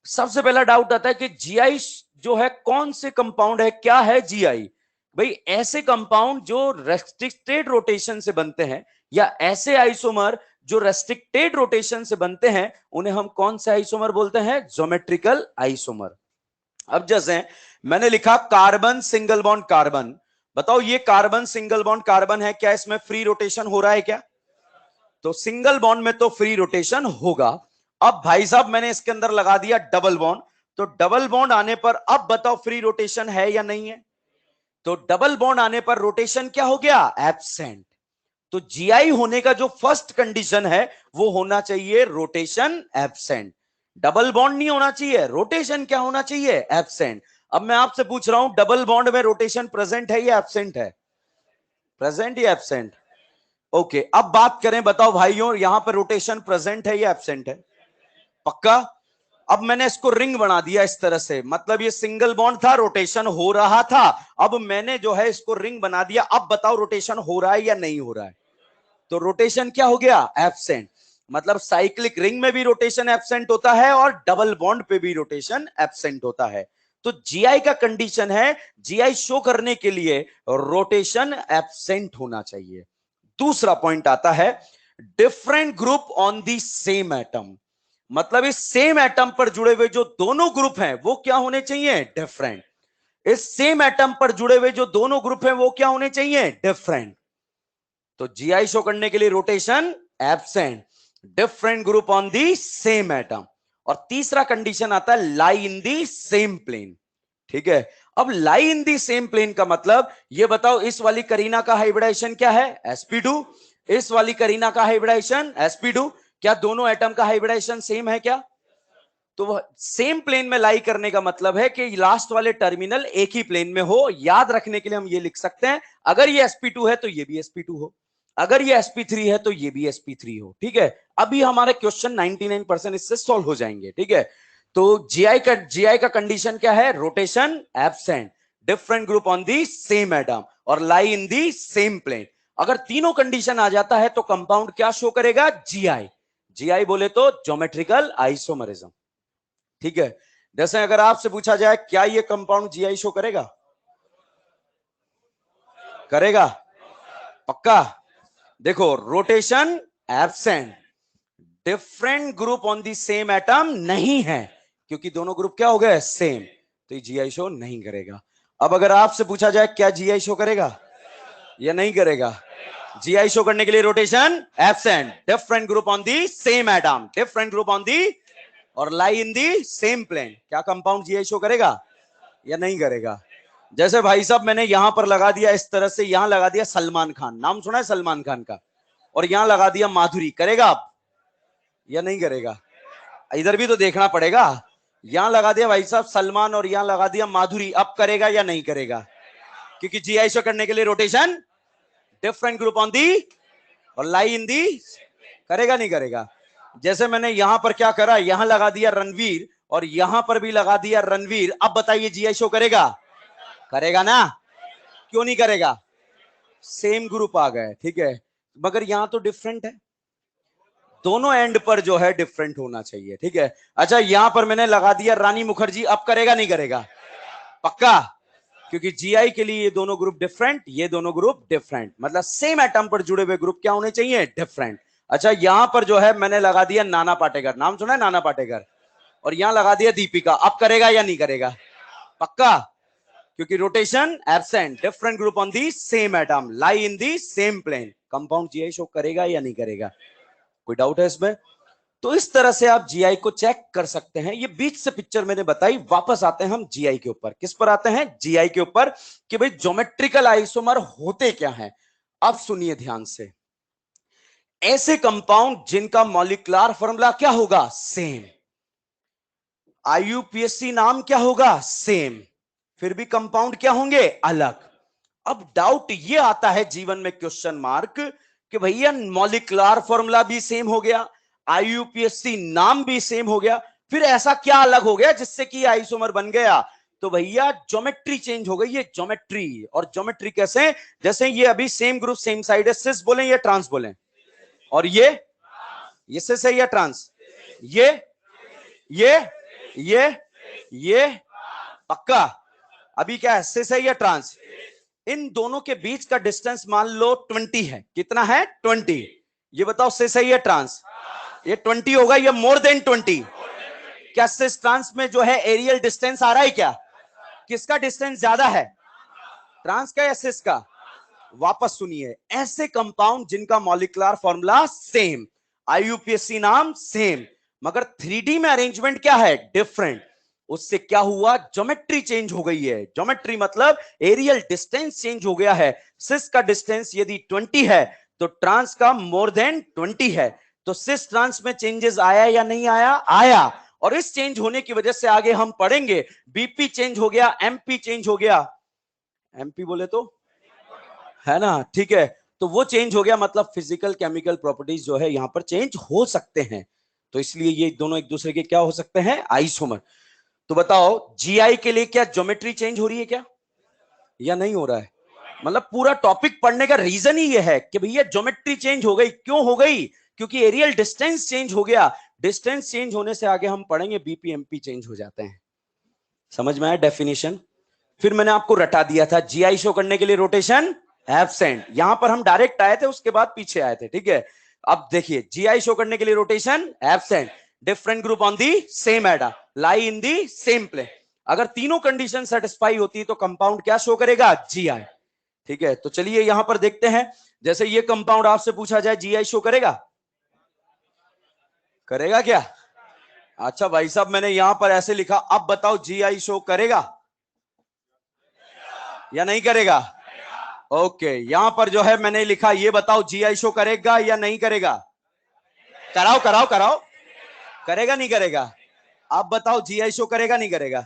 सबसे पहला डाउट आता है कि जीआई जो है कौन से कंपाउंड है, क्या है जीआई. भाई ऐसे कंपाउंड जो रेस्ट्रिक्टेड रोटेशन से बनते हैं या ऐसे आइसोमर जो रेस्ट्रिक्टेड रोटेशन से बनते हैं उन्हें हम कौन सा आइसोमर बोलते हैं, ज्योमेट्रिकल आइसोमर. अब जैसे मैंने लिखा कार्बन सिंगल बॉन्ड कार्बन. बताओ ये कार्बन सिंगल बॉन्ड कार्बन है, क्या इसमें फ्री रोटेशन हो रहा है क्या? तो सिंगल बॉन्ड में तो फ्री रोटेशन होगा. अब भाई साहब मैंने इसके अंदर लगा दिया डबल बॉन्ड, तो डबल बॉन्ड आने पर अब बताओ फ्री रोटेशन है या नहीं है? तो डबल बॉन्ड आने पर रोटेशन क्या हो गया, एब्सेंट. तो जीआई होने का जो फर्स्ट कंडीशन है वो होना चाहिए रोटेशन एब्सेंट. डबल बॉन्ड नहीं होना चाहिए, रोटेशन क्या होना चाहिए, एब्सेंट. अब मैं आपसे पूछ रहा हूं डबल बॉन्ड में रोटेशन प्रेजेंट है या एब्सेंट है? प्रेजेंट या एब्सेंट? ओके. अब बात करें, बताओ भाइयों यहां पर रोटेशन प्रेजेंट है या एब्सेंट है? पक्का. अब मैंने इसको रिंग बना दिया इस तरह से, मतलब ये सिंगल बॉन्ड था, रोटेशन हो रहा था. अब मैंने जो है इसको रिंग बना दिया. अब बताओ रोटेशन हो रहा है या नहीं हो रहा है? तो रोटेशन क्या हो गया, एब्सेंट. मतलब साइक्लिक रिंग में भी रोटेशन एब्सेंट होता है और डबल बॉन्ड पे भी रोटेशन एब्सेंट होता है. तो जीआई का कंडीशन है, जीआई शो करने के लिए रोटेशन एब्सेंट होना चाहिए. दूसरा पॉइंट आता है different group on the same atom. मतलब इस सेम एटम पर जुड़े हुए जो दोनों ग्रुप हैं वो क्या होने चाहिए, डिफरेंट. इस सेम एटम पर जुड़े हुए जो दोनों ग्रुप हैं वो क्या होने चाहिए, डिफरेंट. तो जीआई शो करने के लिए rotation absent, different group on the same atom. और तीसरा कंडीशन आता है लाई इन दी सेम प्लेन. ठीक है. अब लाई इन दी सेम प्लेन का मतलब ये बताओ, इस वाली करीना का हाइब्रिडाइजेशन क्या है? sp2। इस वाली करीना का हाइब्रिडाइजेशन sp2। क्या दोनों एटम का हाइब्रिडाइजेशन सेम है क्या? तो सेम प्लेन में लाई करने का मतलब है कि लास्ट वाले टर्मिनल एक ही प्लेन में हो। याद रखने के लिए हम ये लिख सकते हैं, अगर ये sp2 है तो ये भी sp2 हो, अगर ये sp3 है तो ये भी sp3 हो। ठीक है, अभी हमारे क्वेश्चन 99% इससे सॉल्व हो जाएंगे। ठीक है, तो जीआई का कंडीशन क्या है? Rotation absent, different group on the same atom और लाई इन दी सेम प्लेन। अगर तीनों कंडीशन आ जाता है तो कंपाउंड क्या शो करेगा? जीआई। जीआई बोले तो ज्योमेट्रिकल आइसोमरिज्म। ठीक है, जैसे अगर आपसे पूछा जाए क्या ये कंपाउंड जीआई शो करेगा? करेगा पक्का? देखो, rotation absent, different group on the same atom नहीं है, क्योंकि दोनों ग्रुप क्या हो गए? सेम, तो ये जीआई शो नहीं करेगा। अब अगर आपसे पूछा जाए क्या जीआई शो करेगा या नहीं करेगा? जीआई शो करने के लिए rotation absent, different group on the same atom, different group on दी और लाई इन दी सेम प्लेन। क्या कंपाउंड जीआई शो करेगा या नहीं करेगा? जैसे भाई साहब मैंने यहां पर लगा दिया इस तरह से, यहां लगा दिया सलमान खान, नाम सुना है सलमान खान का, और यहां लगा दिया माधुरी, करेगा आप या नहीं करेगा? इधर भी तो देखना पड़ेगा। यहां लगा दिया भाई साहब सलमान और यहां लगा दिया माधुरी, अब करेगा या नहीं करेगा? क्योंकि जीआई शो करने के लिए रोटेशन, डिफरेंट ग्रुप ऑन दी और लाई इन दी, करेगा नहीं करेगा? जैसे मैंने यहां पर क्या करा, यहां लगा दिया रणवीर और यहां पर भी लगा दिया रणवीर, अब बताइए जीआई शो करेगा? करेगा ना? क्यों नहीं करेगा? सेम ग्रुप आ गए। ठीक है, मगर यहां तो डिफरेंट है, दोनों एंड पर जो है डिफरेंट होना चाहिए। ठीक है, अच्छा यहां पर मैंने लगा दिया रानी मुखर्जी, अब करेगा नहीं करेगा? पक्का? क्योंकि जीआई के लिए ये दोनों ग्रुप डिफरेंट, ये दोनों ग्रुप डिफरेंट, मतलब सेम एटम पर जुड़े हुए ग्रुप क्या होने चाहिए? डिफरेंट। अच्छा यहां पर जो है मैंने लगा दिया नाना पाटेकर, नाम सुना है नाना पाटेकर, और यहां लगा दिया दीपिका, अब करेगा या नहीं करेगा? पक्का? क्योंकि rotation absent, different group on the same atom, lie in the same plane, compound GI show करेगा या नहीं करेगा? कोई डाउट है इसमें? तो इस तरह से आप जीआई को चेक कर सकते हैं। ये बीच से पिक्चर मैंने बताई, वापस आते हैं हम जीआई के ऊपर। किस पर आते हैं? जीआई के ऊपर, कि भाई ज्योमेट्रिकल आइसोमर होते क्या हैं। अब सुनिए ध्यान से, ऐसे कंपाउंड जिनका मॉलिक्यूलर फॉर्मूला क्या होगा? सेम, आईयूपीएसी नाम क्या होगा? सेम, फिर भी कंपाउंड क्या होंगे? अलग। अब डाउट ये आता है जीवन में, क्वेश्चन मार्क, कि भैया मॉलिक्यूलर फॉर्मूला भी सेम हो गया, आईयूपीएसी नाम भी सेम हो गया, फिर ऐसा क्या अलग हो गया जिससे कि आइसोमर बन गया? तो भैया ज्योमेट्री चेंज हो गई है, ज्योमेट्री। और ज्योमेट्री कैसे? जैसे ये अभी सेम ग्रुप सेम साइड है, सिस बोले या ट्रांस बोले? और ये सिस है या ट्रांस? ये ये ये ये पक्का? अभी क्या है, सिस है या ट्रांस? इन दोनों के बीच का डिस्टेंस मान लो 20 है। कितना है? 20। ये बताओ सिस है या ट्रांस? ये 20 होगा या मोर देन 20? क्या सिस ट्रांस में जो है एरियल डिस्टेंस आ रहा है क्या? किसका डिस्टेंस ज्यादा है, ट्रांस का या सिस का? वापस सुनिए, ऐसे कंपाउंड जिनका मॉलिक्यूलर फॉर्मूला सेम, आईयूपीएसी नाम सेम, मगर 3D में अरेंजमेंट क्या है? डिफरेंट। उससे क्या हुआ? ज्योमेट्री चेंज हो गई है। ज्योमेट्री मतलब एरियल डिस्टेंस चेंज हो गया है। सिस का डिस्टेंस यदि 20 है तो ट्रांस का मोर देन 20 है, तो सिस ट्रांस में चेंजेस आया या नहीं आया? आया। और इस चेंज होने की वजह से आगे हम पढ़ेंगे, बीपी चेंज हो गया, एमपी चेंज हो गया। एमपी बोले तो है ना? ठीक है, तो वो चेंज हो गया, मतलब फिजिकल केमिकल प्रॉपर्टीज जो है यहां पर चेंज हो सकते हैं। तो इसलिए ये दोनों एक दूसरे के क्या हो सकते हैं? आइसोमर। तो बताओ जीआई के लिए क्या ज्योमेट्री चेंज हो रही है क्या या नहीं हो रहा है? मतलब पूरा टॉपिक पढ़ने का रीजन ही ये है कि भैया ज्योमेट्री चेंज हो गई। क्यों हो गई? क्योंकि एरियल डिस्टेंस चेंज हो गया। डिस्टेंस चेंज होने से आगे हम पढ़ेंगे बीपीएमपी चेंज हो जाते हैं। समझ में आया डेफिनेशन? फिर मैंने आपको रटा दिया था, जीआई शो करने के लिए रोटेशन एब्सेंट, यहां पर हम डायरेक्ट आए थे, उसके बाद पीछे आए थे। ठीक है, अब देखिए जीआई शो करने के लिए rotation absent, different group on the same atom, lie in the same plane. अगर तीनों कंडीशन सेटिस्फाई होती है तो कंपाउंड क्या शो करेगा? जीआई। ठीक है, तो चलिए यहां पर देखते हैं, जैसे ये कंपाउंड आपसे पूछा जाए जीआई शो करेगा? करेगा क्या? अच्छा भाई साहब मैंने यहां पर ऐसे लिखा, अब बताओ जीआई शो करेगा? या नहीं करेगा? ओके, यहां पर जो है मैंने लिखा, ये बताओ जीआई शो करेगा या नहीं करेगा? कराओ कराओ कराओ। करेगा नहीं करेगा? आप बताओ, जीआई शो करेगा नहीं करेगा?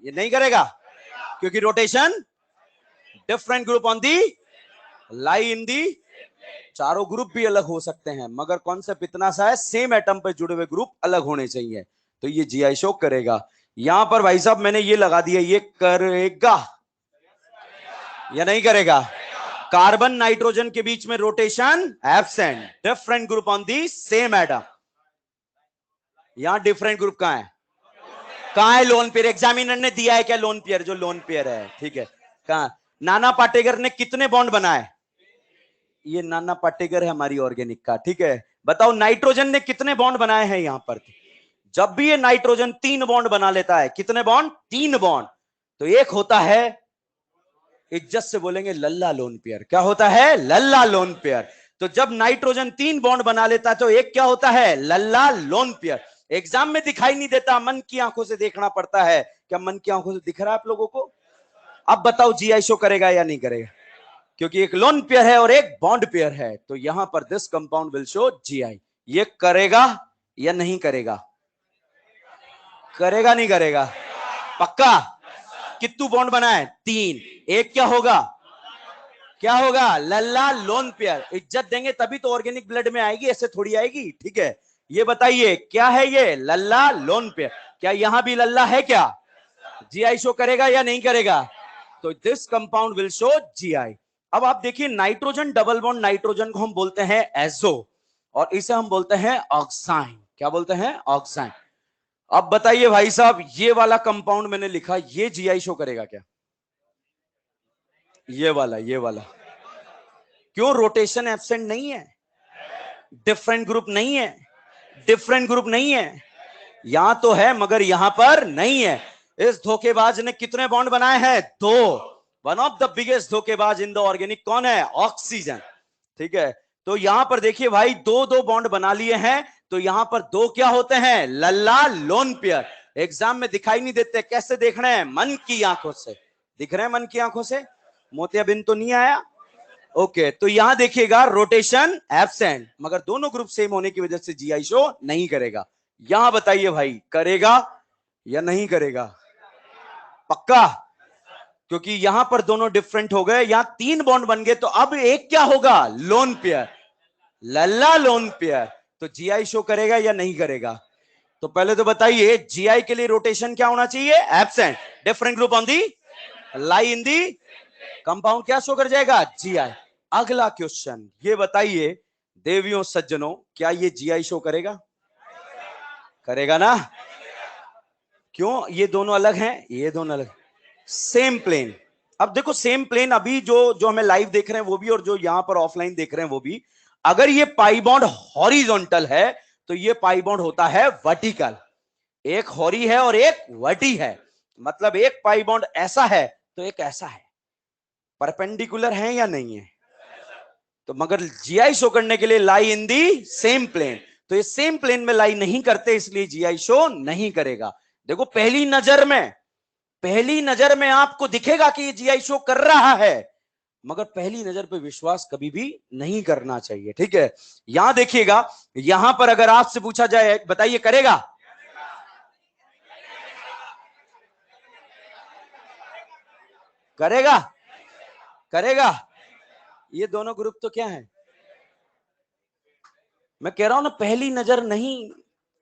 ये नहीं करेगा, क्योंकि rotation different group on the lie in the. चारों ग्रुप भी अलग हो सकते हैं, मगर कॉन्सेप्ट इतना सा है, सेम एटम पे जुड़े हुए ग्रुप अलग होने चाहिए, तो ये जीआई शो करेगा। यहां पर भाई साहब मैंने ये लगा दिया, ये करेगा या नहीं करेगा? कार्बन नाइट्रोजन के बीच में rotation absent, different group on the same atom. यहां डिफरेंट ग्रुप कहां है? कहां है लोन पेयर? एग्जामिनर ने दिया है क्या लोन पेयर? जो लोन पेयर है, ठीक है, कहां? नाना पाटेकर ने कितने बॉन्ड बनाए? ये नाना पाटेकर है हमारी ऑर्गेनिक का, ठीक है। बताओ नाइट्रोजन ने कितने बॉन्ड बनाए हैं यहां पर? जब भी ये नाइट्रोजन 3 बॉन्ड बना लेता है, कितने बॉन्ड? 3 बॉन्ड। तो एक होता है, इज्जत से बोलेंगे, लल्ला लोन पेयर। क्या होता है? लल्ला लोन पेयर। तो जब नाइट्रोजन 3 बॉन्ड बना लेता है तो एक क्या होता है? लल्ला लोन पेयर। एग्जाम में दिखाई नहीं देता, मन की आंखों से देखना पड़ता है। क्या मन की आंखों से दिख रहा है आप लोगों को? अब बताओ जीआई शो करेगा या नहीं करेगा? क्योंकि एक लोन पेयर है और एक बॉन्ड पेयर है, तो यहां पर this compound will show GI. ये करेगा या नहीं करेगा? करेगा नहीं करेगा? पक्का? कितने बॉन्ड बनाए? 3। एक क्या होगा? क्या होगा? लल्ला लोन पेयर। इज्जत देंगे तभी तो ऑर्गेनिक ब्लड में आएगी, ऐसे थोड़ी आएगी, ठीक है। ये बताइए क्या है ये? लल्ला लोन पेयर। क्या यहां भी लल्ला है क्या? जीआई शो करेगा या नहीं करेगा? तो this compound will show GI. अब आप देखिए, नाइट्रोजन डबल बॉन्ड नाइट्रोजन को हम बोलते हैं एजो, और इसे हम बोलते हैं ऑक्साइन। क्या बोलते हैं? ऑक्साइन। अब बताइए भाई साहब, ये वाला कंपाउंड मैंने लिखा, ये जीआई शो करेगा क्या? ये वाला, ये वाला। क्यों? रोटेशन एब्सेंट नहीं है, डिफरेंट ग्रुप नहीं है, डिफरेंट ग्रुप नहीं है। यहां तो है मगर यहां पर नहीं है। इस धोखेबाज ने कितने बॉन्ड बनाए हैं? 2। वन ऑफ द बिगेस्ट धोखेबाज इन द ऑर्गेनिक कौन है? ऑक्सीजन, ठीक है। तो यहां पर देखिए भाई, 2-2 बॉन्ड बना लिए हैं, तो यहां पर 2 क्या होते हैं? लल्ला लोन पेयर। एग्जाम में दिखाई नहीं देते, कैसे देख रहे हैं? मन की आंखों से दिख रहे हैं, मन की आंखों से। मोतियाबिंद तो नहीं आया? ओके, तो यहां देखिएगा रोटेशन एब्सेंट, मगर दोनों ग्रुप सेम होने की वजह से जीआई शो नहीं करेगा। यहां बताइए भाई, करेगा या नहीं करेगा? पक्का? क्योंकि यहां पर दोनों डिफरेंट हो गए, यहां 3 बॉन्ड बन गए, तो अब एक क्या होगा? लोन पेयर, लल्ला लोन पेयर। तो जीआई शो करेगा या नहीं करेगा? तो पहले तो बताइए, जीआई के लिए रोटेशन क्या होना चाहिए? Absent, different group on the lie in the compound. क्या शो कर जाएगा? जीआई। अगला क्वेश्चन ये बताइए, देवियों सज्जनों, क्या ये जीआई शो करेगा? करेगा ना? क्यों? ये दोनों अलग हैं, ये दोनों अलग, सेम प्लेन। अब देखो, सेम प्लेन अभी जो जो हमें लाइव देख रहे हैं वो भी, और जो यहां पर ऑफलाइन देख रहे हैं वो भी, अगर ये पाई बॉन्ड हॉरिजॉन्टल है तो ये पाई बॉन्ड होता है वर्टिकल। एक हॉरी है और एक वर्टी है, मतलब एक पाई बॉन्ड ऐसा है तो एक ऐसा है। परपेंडिकुलर है या नहीं है? तो मगर जीआई शो करने के लिए लाई इन दी सेम प्लेन, तो ये सेम प्लेन में लाई नहीं करते, इसलिए जीआई शो नहीं करेगा। देखो, पहली नजर में आपको दिखेगा कि ये जीआई शो कर रहा है, मगर पहली नजर पे विश्वास कभी भी नहीं करना चाहिए, ठीक है। यहां देखिएगा, यहां पर अगर आपसे पूछा जाए, बताइए करेगा? करेगा? करेगा? ये दोनों ग्रुप तो क्या है? मैं कह रहा हूं ना, पहली नजर नहीं,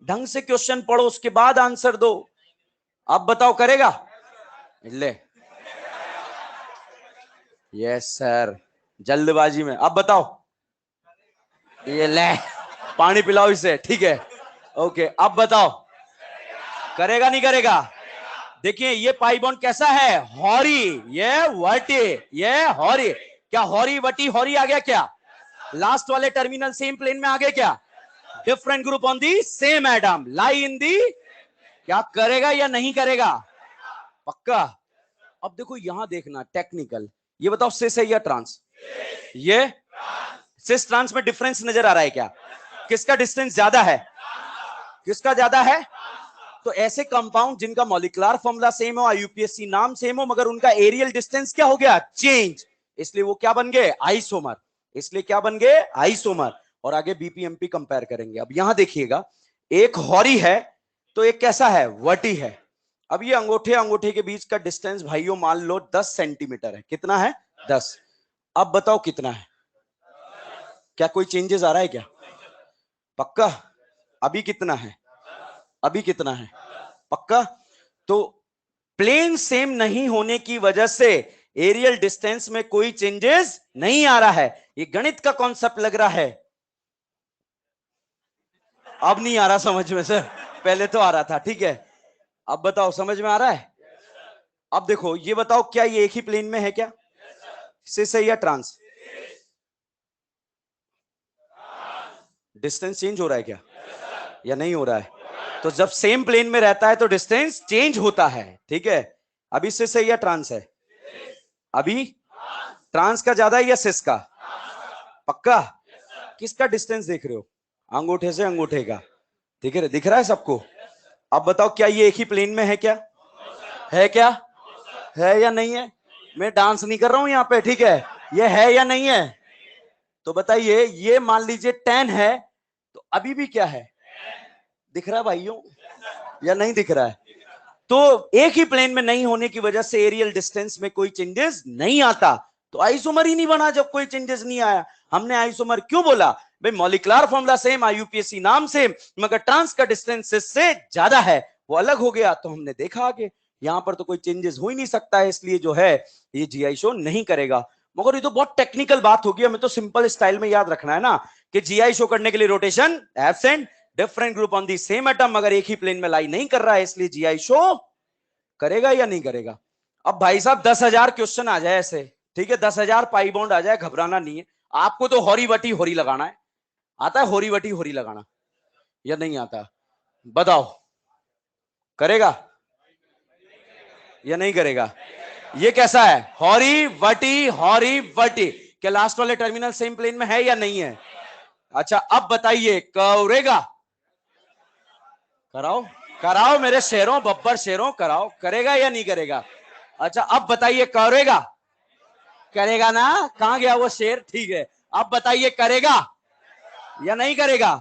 ढंग से क्वेश्चन पढ़ो उसके बाद आंसर दो। अब बताओ, करेगा? ले, यस सर, जल्दबाजी में। अब बताओ, ये ले, पानी पिलाओ इसे, ठीक है। ओके, अब बताओ, करेगा नहीं करेगा? देखिए, ये पाई बॉन्ड कैसा है? हॉरी, ये वर्टी, ये हॉरी। क्या हॉरी वटी हॉरी आ गया क्या? लास्ट वाले टर्मिनल सेम प्लेन में आ गए क्या? Different group on the same atom lie in the. क्या करेगा या नहीं करेगा? पक्का? अब देखो, यहां देखना टेक्निकल, ये बताओ सिस है या ट्रांस? ये सिस ट्रांस में डिफरेंस नजर आ रहा है क्या? किसका डिस्टेंस ज्यादा है? किसका ज्यादा है? तो ऐसे कंपाउंड जिनका मॉलिक्यूलर फॉर्मूला सेम हो, आईयूपीएसी नाम सेम हो, मगर उनका एरियल डिस्टेंस क्या हो गया, चेंज, इसलिए वो क्या बन गए, आइसोमर। इसलिए क्या बन गए, आइसोमर। और आगे बीपीएमपी कंपेयर करेंगे। अब यहां देखिएगा, एक हॉरी है तो एक कैसा है, वर्टी है। अब ये अंगूठे अंगूठे के बीच का डिस्टेंस भाइयों मान लो 10 सेंटीमीटर है। कितना है, 10। अब बताओ कितना है, क्या कोई चेंजेस आ रहा है क्या, पक्का? अभी कितना है, अभी कितना है, पक्का? तो प्लेन सेम नहीं होने की वजह से एरियल डिस्टेंस में कोई चेंजेस नहीं आ रहा है। ये गणित का कॉन्सेप्ट लग रहा है, अब नहीं आ रहा समझ में सर, पहले तो आ रहा था, ठीक है। अब बताओ समझ में आ रहा है? अब देखो ये बताओ, क्या ये एक ही प्लेन में है क्या, सिस है या ट्रांस? डिस्टेंस चेंज हो रहा है क्या, या नहीं हो रहा है? तो जब सेम प्लेन में रहता है तो डिस्टेंस चेंज होता है, ठीक है। अभी सिस है या ट्रांस है, अभी ट्रांस का ज्यादा है या सिस का, पक्का? किसका डिस्टेंस देख रहे हो, अंगूठे से अंगूठे का, ठीक है, दिख रहा है सबको? अब बताओ क्या ये एक ही प्लेन में है क्या, है क्या, है या नहीं है? मैं डांस नहीं कर रहा हूं यहाँ पे, ठीक है, ये है या नहीं है? तो बताइए, ये मान लीजिए 10 है, तो अभी भी क्या है, दिख रहा है भाइयों या नहीं दिख रहा है? तो एक ही प्लेन में नहीं होने की वजह से एरियल डिस्टेंस में कोई चेंजेस नहीं आता, तो आइसोमर ही नहीं बना जब कोई चेंजेस नहीं आया। हमने आइसोमर क्यों बोला, भाई मॉलिक्यूलर फॉर्मूला सेम, आईयूपीएसी नाम सेम, मगर ट्रांस का डिस्टेंस से ज्यादा है, वो अलग हो गया, तो हमने देखा आगे यहां पर तो कोई चेंजेस हो ही नहीं सकता है, इसलिए जो है ये जीआई शो नहीं करेगा। मगर ये तो बहुत टेक्निकल बात होगी, हमें तो सिंपल स्टाइल में याद रखना है ना, कि जीआई शो करने के लिए rotation absent, different group on the same atom, मगर एक ही प्लेन में लाई नहीं कर रहा है, इसलिए जीआई शो करेगा या नहीं करेगा? अब भाई साहब 10,000 क्वेश्चन आ जाए ऐसे, ठीक है, 10,000 पाई बॉन्ड आ जाए, घबराना नहीं है। आपको तो होरी वटी होरी लगाना है, आता है होरी वटी होरी लगाना या नहीं आता? बताओ, करेगा या नहीं करेगा? ये कैसा है, हॉरी वटी हॉरी वटी, क्या लास्ट वाले टर्मिनल सेम प्लेन में है या नहीं है? अच्छा अब बताइए, करेगा? कराओ, कराओ मेरे शेरों, बब्बर शेरों, कराओ, करेगा या नहीं करेगा? अच्छा अब बताइए, करेगा? करेगा ना, कहां गया वो शेर, ठीक है। अब बताइए, करेगा या नहीं करेगा?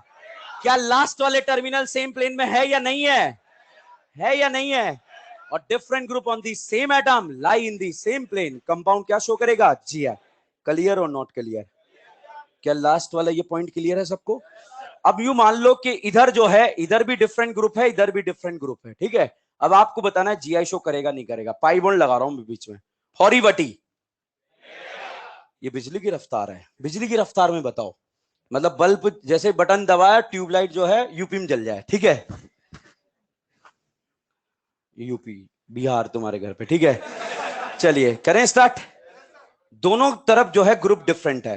क्या लास्ट वाले टर्मिनल सेम प्लेन में है या नहीं है या नहीं है? और different group on the same atom lie in the same plane, compound क्या शो करेगा, जीआई। क्लियर और नॉट क्लियर? क्या लास्ट वाला ये पॉइंट क्लियर है सबको? अब यू मान लो कि इधर जो है, इधर भी डिफरेंट ग्रुप है, इधर भी डिफरेंट ग्रुप है, ठीक है। अब आपको बताना है जीआई शो करेगा नहीं करेगा। पाई बॉन्ड लगा रहा हूं बीच में, हॉरी वटी, ये बिजली की रफ्तार है, बिजली की रफ्तार में बताओ, मतलब बल्ब जैसे बटन दबाया, ट्यूबलाइट जो है यूपी में जल जाए, ठीक है, यूपी बिहार तुम्हारे घर पे, ठीक है। चलिए करें स्टार्ट। दोनों तरफ जो है ग्रुप डिफरेंट है,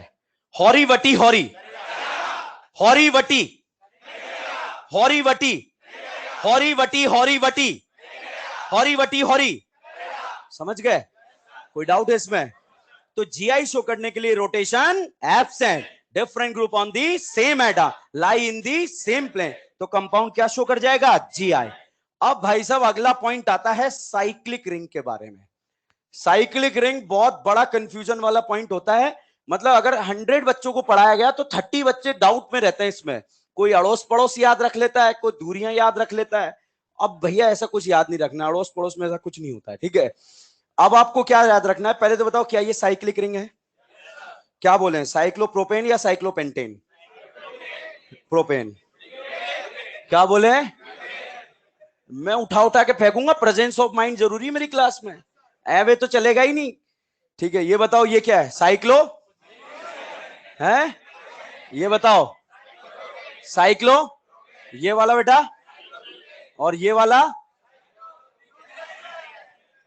हॉरी वटी हॉरी, हॉरी वटी हॉरी वटी, हॉरी वटी हॉरी वटी, हॉरी वटी हॉरी, समझ गए? कोई डाउट है इसमें? तो जीआई शो करने के लिए rotation absent, different group on the same atom lie in the same plane, तो कंपाउंड क्या शो कर जाएगा, जीआई। अब भाई साहब अगला पॉइंट आता है साइक्लिक रिंग के बारे में। साइक्लिक रिंग बहुत बड़ा कंफ्यूजन वाला पॉइंट होता है, मतलब अगर 100 बच्चों को पढ़ाया गया तो 30 बच्चे डाउट में रहते हैं इसमें, कोई अड़ोस पड़ोस याद रख लेता है, कोई दूरियां याद रख लेता है। अब भैया ऐसा कुछ याद नहीं रखना, अड़ोस पड़ोस में ऐसा कुछ नहीं होता है, ठीक है। अब आपको क्या याद रखना है, पहले तो बताओ क्या ये साइक्लिक रिंग है? क्या बोले, साइक्लोप्रोपेन या साइक्लोपेंटेन? प्रोपेन। क्या बोले? मैं उठा उठा के फेंकूंगा, प्रेजेंस ऑफ माइंड जरूरी है मेरी क्लास में, ऐवे तो चलेगा ही नहीं, ठीक है। ये बताओ ये क्या है, साइक्लो है, ये बताओ साइक्लो, ये वाला बेटा, और ये वाला,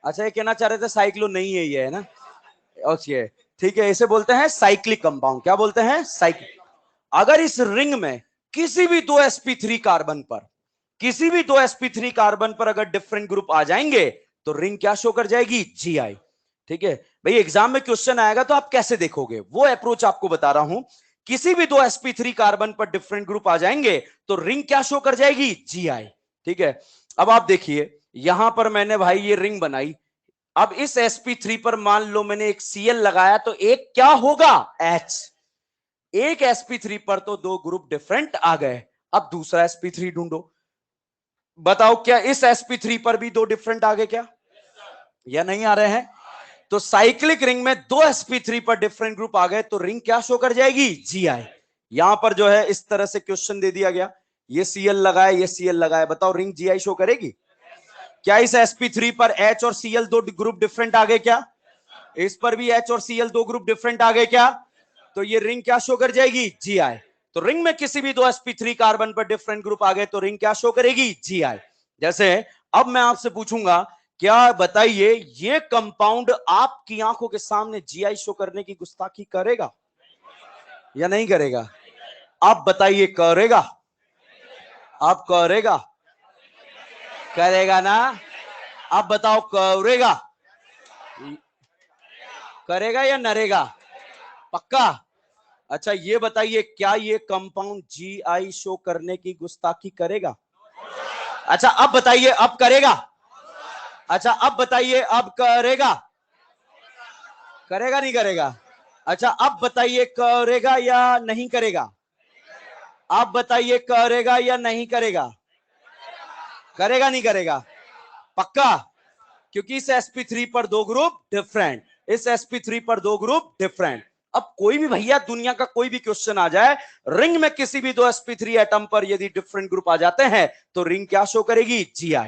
अच्छा ये कहना चाह रहे थे साइक्लो नहीं है ये, है ना, ओके, ठीक है। इसे बोलते हैं साइक्लिक कंपाउंड, क्या बोलते हैं, साइक्लिक। अगर इस रिंग में किसी भी दो sp3 कार्बन पर, किसी भी दो sp3 कार्बन पर अगर डिफरेंट ग्रुप आ जाएंगे तो रिंग क्या शो कर जाएगी, जीआई, ठीक है। भाई एग्जाम में क्वेश्चन आएगा तो आप कैसे देखोगे, वो अप्रोच आपको बता रहा हूं। किसी भी दो sp3 कार्बन पर डिफरेंट ग्रुप आ जाएंगे तो रिंग क्या शो कर जाएगी, जीआई, ठीक है। अब आप देखिए यहां पर मैंने भाई ये रिंग बनाई, अब इस sp3 पर मान लो मैंने एक Cl लगाया तो एक क्या होगा H। एक sp3 पर तो दो ग्रुप डिफरेंट आ गए, अब दूसरा sp3 ढूंढो। बताओ क्या इस sp3 पर भी दो डिफरेंट आ गए क्या, या नहीं आ रहे हैं? तो साइक्लिक रिंग में दो sp3 पर डिफरेंट ग्रुप आ गए तो रिंग क्या शो कर जाएगी, Gi। यहां पर जो है इस तरह से क्वेश्चन दे दिया गया, ये Cl लगाए ये Cl लगाए, बताओ रिंग Gi शो करेगी? क्या इस sp3 पर H और Cl दो ग्रुप डिफरेंट आ गए क्या? इस पर भी H और Cl दो ग्रुप डिफरेंट आ गए क्या? तो ये रिंग क्या शो कर जाएगी, Gi। तो रिंग में किसी भी दो sp3 कार्बन पर डिफरेंट ग्रुप आ गए तो रिंग क्या शो करेगी, Gi। जैसे अब मैं आपसे पूछूंगा, क्या बताइए ये कंपाउंड आपकी आंखों के सामने Gi शो करने की गुस्ताखी करेगा या नहीं करेगा? आप बताइए करेगा? आप करेगा? करेगा ना? अब बताओ करेगा? करेगा या नरेगा? पक्का? अच्छा ये बताइए क्या ये कंपाउंड Gi शो करने की गुस्ताखी करेगा? अच्छा अब बताइए अब करेगा? अच्छा अब बताइए अब करेगा? करेगा नहीं करेगा? अच्छा अब बताइए करेगा या नहीं करेगा? आप बताइए करेगा या नहीं करेगा? करेगा नहीं करेगा? पक्का? क्योंकि इस sp3 पर दो ग्रुप डिफरेंट, इस sp3 पर दो ग्रुप डिफरेंट। अब कोई भी भैया दुनिया का कोई भी क्वेश्चन आ जाए, रिंग में किसी भी दो sp3 एटम पर यदि डिफरेंट ग्रुप आ जाते हैं तो रिंग क्या शो करेगी, Gi।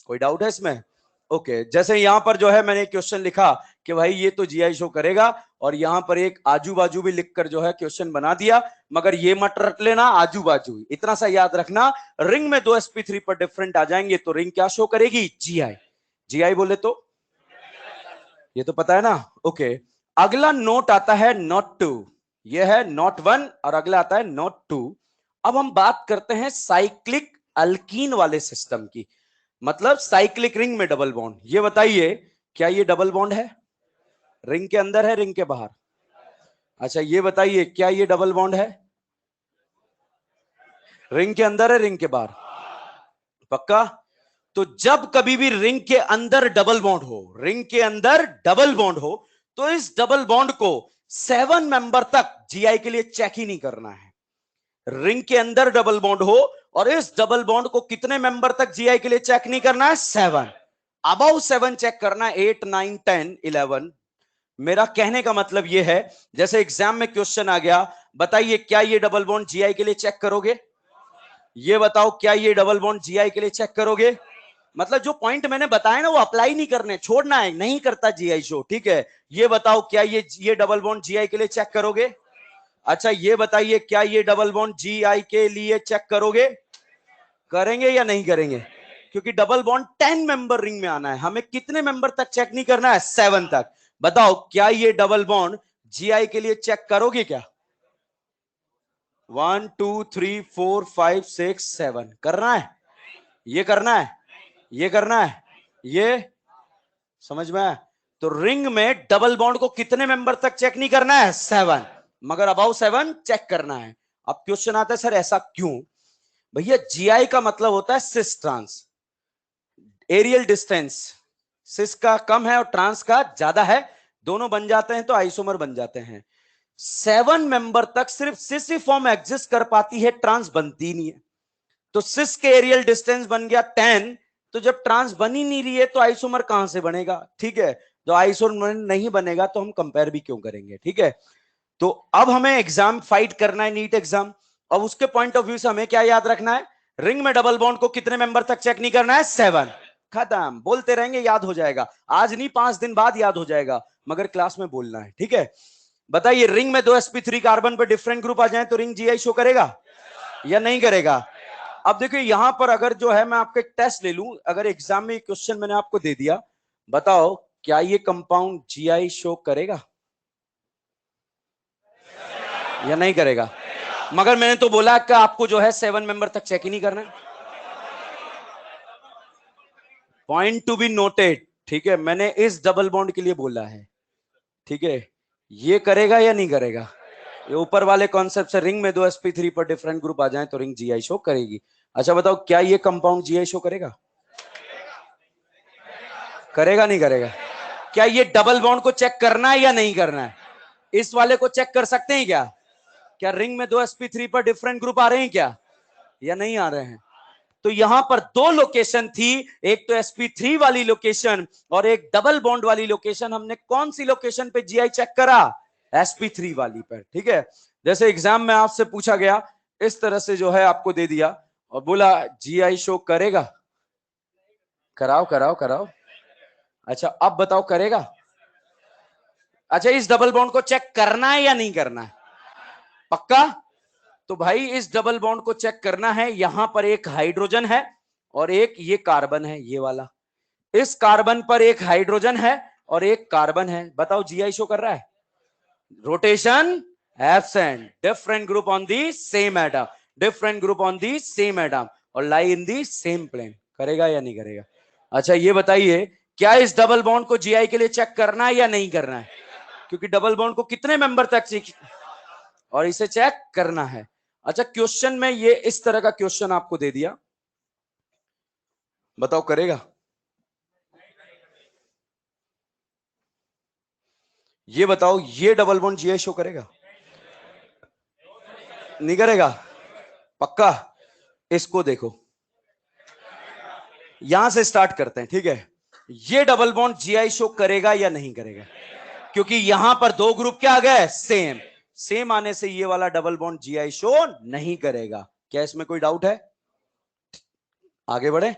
कोई डाउट है इसमें? ओके जैसे यहां पर जो है मैंने क्वेश्चन लिखा कि भाई ये तो Gi शो करेगा, और यहां पर एक आजू बाजू भी लिखकर जो है क्वेश्चन बना दिया, मगर ये मत रख लेना आजू बाजू, इतना सा याद रखना, रिंग में दो sp3 पर डिफरेंट आ जाएंगे तो रिंग क्या शो करेगी, Gi। Gi बोले तो ये तो पता है ना। ओके अगला नोट आता है नोट टू, ये है नोट वन और अगला आता है नोट टू। अब हम बात करते हैं साइक्लिक अल्कीन वाले सिस्टम की, मतलब साइक्लिक रिंग में डबल बॉन्ड। ये बताइए क्या ये डबल बॉन्ड है, रिंग के अंदर है रिंग के बाहर? अच्छा ये बताइए क्या ये डबल बॉन्ड है, रिंग के अंदर है रिंग के बाहर? पक्का? तो जब कभी भी रिंग के अंदर डबल बॉन्ड हो, रिंग के अंदर डबल बॉन्ड हो, तो इस डबल बॉन्ड को 7 मेंबर तक Gi के लिए चेक ही नहीं करना है। रिंग के अंदर डबल बॉन्ड हो और इस डबल बॉन्ड को कितने मेंबर तक Gi के लिए चेक नहीं करना है, 7। अबाउ 7 चेक करना है, 8 9 10 11। मेरा कहने का मतलब यह है जैसे एग्जाम में क्वेश्चन आ गया, बताइए क्या ये डबल बॉन्ड Gi के लिए चेक करोगे? ये बताओ क्या ये डबल बॉन्ड Gi के लिए चेक करोगे? मतलब जो पॉइंट मैंने बताया ना वो अप्लाई नहीं करने, छोड़ना है, नहीं करता Gi शो, ठीक है? ये बताओ क्या ये डबल बॉन्ड Gi के लिए चेक करोगे? अच्छा ये बताइए क्या ये डबल बॉन्ड Gi के लिए चेक करोगे? करेंगे या नहीं करेंगे? क्योंकि डबल बॉन्ड 10 मेंबर रिंग में आना है, हमें कितने मेंबर तक चेक नहीं करना है, 7 तक। बताओ क्या ये डबल बॉन्ड Gi के लिए चेक करोगे क्या? 1 2 3 4 5 6 7 करना है, ये करना है, ये करना है, ये समझ में आया? तो रिंग में डबल बॉन्ड को कितने मेंबर तक चेक नहीं करना है, 7, मगर अबाउ 7 चेक करना है। अब क्वेश्चन आता है सर ऐसा क्यों? भैया Gi का मतलब होता है सिस ट्रांस, एरियल डिस्टेंस सिस का कम है और ट्रांस का ज्यादा है, दोनों बन जाते हैं तो आइसोमर बन जाते हैं। 7 मेंबर तक सिर्फ सिस ही फॉर्म एग्जिस्ट कर पाती है, ट्रांस बनती नहीं है। तो सिस के एरियल डिस्टेंस बन गया 10, तो जब ट्रांस बन ही नहीं रही है तो आइसोमर कहां से बनेगा, ठीक है? तो आइसोमर नहीं बनेगा तो हम कंपेयर भी क्यों करेंगे, ठीक है? तो अब हमें एग्जाम फाइट करना है, नीट एग्जाम। अब उसके पॉइंट ऑफ व्यू से हमें क्या याद रखना है, रिंग में डबल बॉन्ड को कितने मेंबर तक चेक नहीं करना है, 7। खत्म, बोलते रहेंगे याद हो जाएगा, आज नहीं 5 दिन बाद याद हो जाएगा, मगर क्लास में बोलना है, ठीक है? बताइए रिंग में दो sp3 कार्बन पर डिफरेंट ग्रुप आ जाए तो रिंग Gi शो करेगा या नहीं करेगा? अब देखिए यहां पर अगर जो है मैं आपका एक टेस्ट ले लूं, अगर एग्जाम में क्वेश्चन मैंने आपको दे दिया, बताओ क्या ये कंपाउंड Gi शो करेगा या नहीं करेगा? मगर मैंने तो बोला कि आपको जो है 7 मेंबर तक चेक ही नहीं करना है। पॉइंट टू बी नोटेड, ठीक है? मैंने इस डबल बॉन्ड के लिए बोला है, ठीक है? ये करेगा या नहीं करेगा? ये ऊपर वाले कॉन्सेप्ट से रिंग में दो sp3 पर डिफरेंट ग्रुप आ जाए तो रिंग Gi शो करेगी। अच्छा बताओ क्या ये कंपाउंड Gi शो करेगा? करेगा नहीं करेगा? क्या ये डबल बॉन्ड को चेक करना है या नहीं करना है? इस वाले को चेक कर सकते हैं क्या? क्या रिंग में दो sp3 पर डिफरेंट ग्रुप आ रहे हैं क्या, या नहीं आ रहे हैं? तो यहां पर दो लोकेशन थी, एक तो sp3 वाली लोकेशन और एक डबल बॉन्ड वाली लोकेशन। हमने कौन सी लोकेशन पे जीआई चेक करा? sp3 वाली पर। ठीक है, जैसे एग्जाम में आपसे पूछा गया, इस तरह से जो है आपको दे दिया और बोला जीआई शो करेगा, कराओ कराओ कराओ। अच्छा अब बताओ करेगा? अच्छा इस डबल बॉन्ड को चेक करना है या नहीं करना है? पक्का? तो भाई इस डबल बॉन्ड को चेक करना है। यहां पर एक हाइड्रोजन है और एक ये कार्बन है, ये वाला। इस कार्बन पर एक हाइड्रोजन है और एक कार्बन है। बताओ जीआई शो कर रहा है? Rotation absent, different group on the same atom, different group on the same atom और लाई इन दी सेम प्लेन। करेगा या नहीं करेगा? अच्छा ये बताइए, क्या इस डबल बॉन्ड को जीआई के लिए चेक करना है या नहीं करना है? क्योंकि डबल बॉन्ड को कितने मेंबर तक चेक, और इसे चेक करना है। अच्छा क्वेश्चन में ये इस तरह का क्वेश्चन आपको दे दिया, बताओ करेगा? ये बताओ ये डबल बॉन्ड जीआई शो करेगा? नहीं करेगा? पक्का? इसको देखो, यहां से स्टार्ट करते हैं। ठीक है, ये डबल बॉन्ड जीआई शो करेगा या नहीं करेगा? क्योंकि यहां पर दो ग्रुप क्या आ गए, सेम। सेम आने से ये वाला डबल बॉन्ड जीआई शो नहीं करेगा। क्या इसमें कोई डाउट है? आगे बढ़े।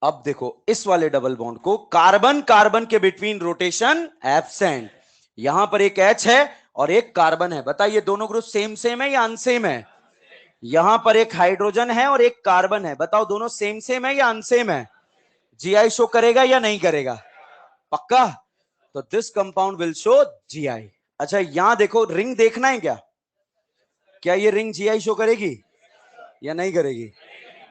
अब देखो इस वाले डबल बॉन्ड को, कार्बन कार्बन के बिटवीन रोटेशन एब्सेंट। यहां पर एक एच है और एक कार्बन है। बताइए दोनों ग्रुप सेम सेम है या अनसेम है? यहां पर एक हाइड्रोजन है और एक कार्बन है। बताओ दोनों सेम सेम है या अनसेम है? जीआई शो करेगा या नहीं करेगा? पक्का? तो this compound will show GI. अच्छा यहां देखो, रिंग देखना है क्या? क्या ये रिंग जीआई शो करेगी या नहीं करेगी?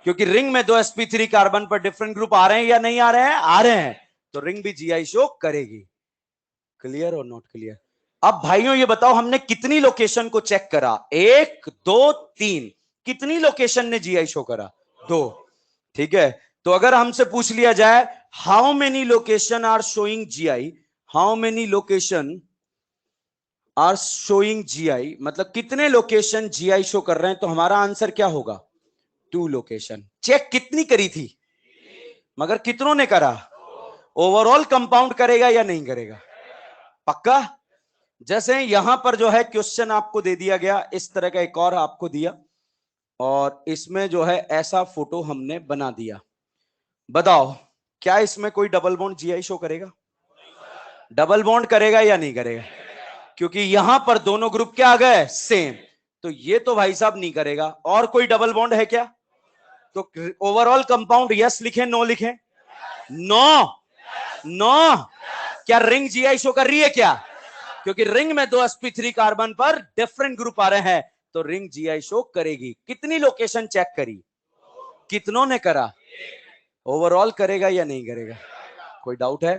क्योंकि रिंग में दो sp3 कार्बन पर डिफरेंट ग्रुप आ रहे हैं या नहीं आ रहे हैं? आ रहे हैं, तो रिंग भी जीआई शो करेगी। क्लियर और नॉट क्लियर? अब भाइयों ये बताओ, हमने कितनी लोकेशन को चेक करा? एक दो तीन। कितनी लोकेशन ने जीआई शो करा? दो। ठीक है, तो अगर हमसे पूछ लिया जाए how many location are showing GI, how many location are showing GI, मतलब कितने लोकेशन जीआई शो कर रहे हैं, तो हमारा आंसर क्या होगा? To location. चेक कितनी करी थी, मगर कितनों ने करा? ओवरऑल कंपाउंड करेगा या नहीं करेगा? पक्का? जैसे यहां पर जो है क्वेश्चन आपको दे दिया गया, इस तरह का एक और आपको दिया और इसमें जो है ऐसा फोटो हमने बना दिया। बताओ क्या इसमें कोई डबल बॉन्ड जीआई शो करेगा? डबल बॉन्ड करेगा या नहीं करेगा? क्योंकि यहां पर दोनों ग्रुप क्या आ गए, सेम। तो ये तो भाई साहब नहीं करेगा। और कोई डबल बॉन्ड है क्या? तो ओवरऑल कंपाउंड यस लिखें नो लिखें? नो। नो। क्या रिंग जीआई शो कर रही है क्या? क्योंकि रिंग में दो sp3 कार्बन पर डिफरेंट ग्रुप आ रहे हैं, तो रिंग जीआई शो करेगी। कितनी लोकेशन चेक करी? कितनों ने करा? ओवरऑल करेगा या नहीं करेगा? कोई डाउट है?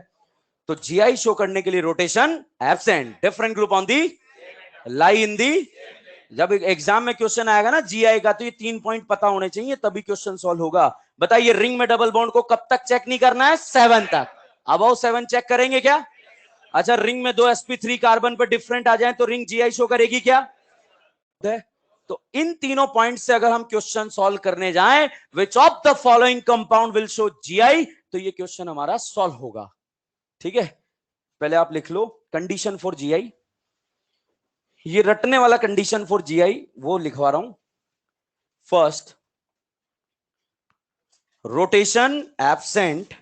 तो जीआई शो करने के लिए rotation absent, different group on the, lie in the. जब एग्जाम में क्वेश्चन आएगा ना जीआई का, तो ये 3 पॉइंट पता होने चाहिए, तभी क्वेश्चन सॉल्व होगा। बताइए रिंग में डबल बॉन्ड को कब तक चेक नहीं करना है? 7 तक। अबाउ 7 चेक करेंगे क्या? अच्छा रिंग में दो sp3 कार्बन पर डिफरेंट आ जाए तो रिंग जीआई शो करेगी क्या? तो इन तीनों पॉइंट से अगर हम क्वेश्चन सॉल्व करने जाएं, which of the following compound will show GI, तो ये क्वेश्चन हमारा सॉल्व होगा। ठीक है, पहले आप लिख लो कंडीशन फॉर जीआई। ये रटने वाला कंडीशन फॉर जीआई वो लिखवा रहा हूं। First, rotation absent,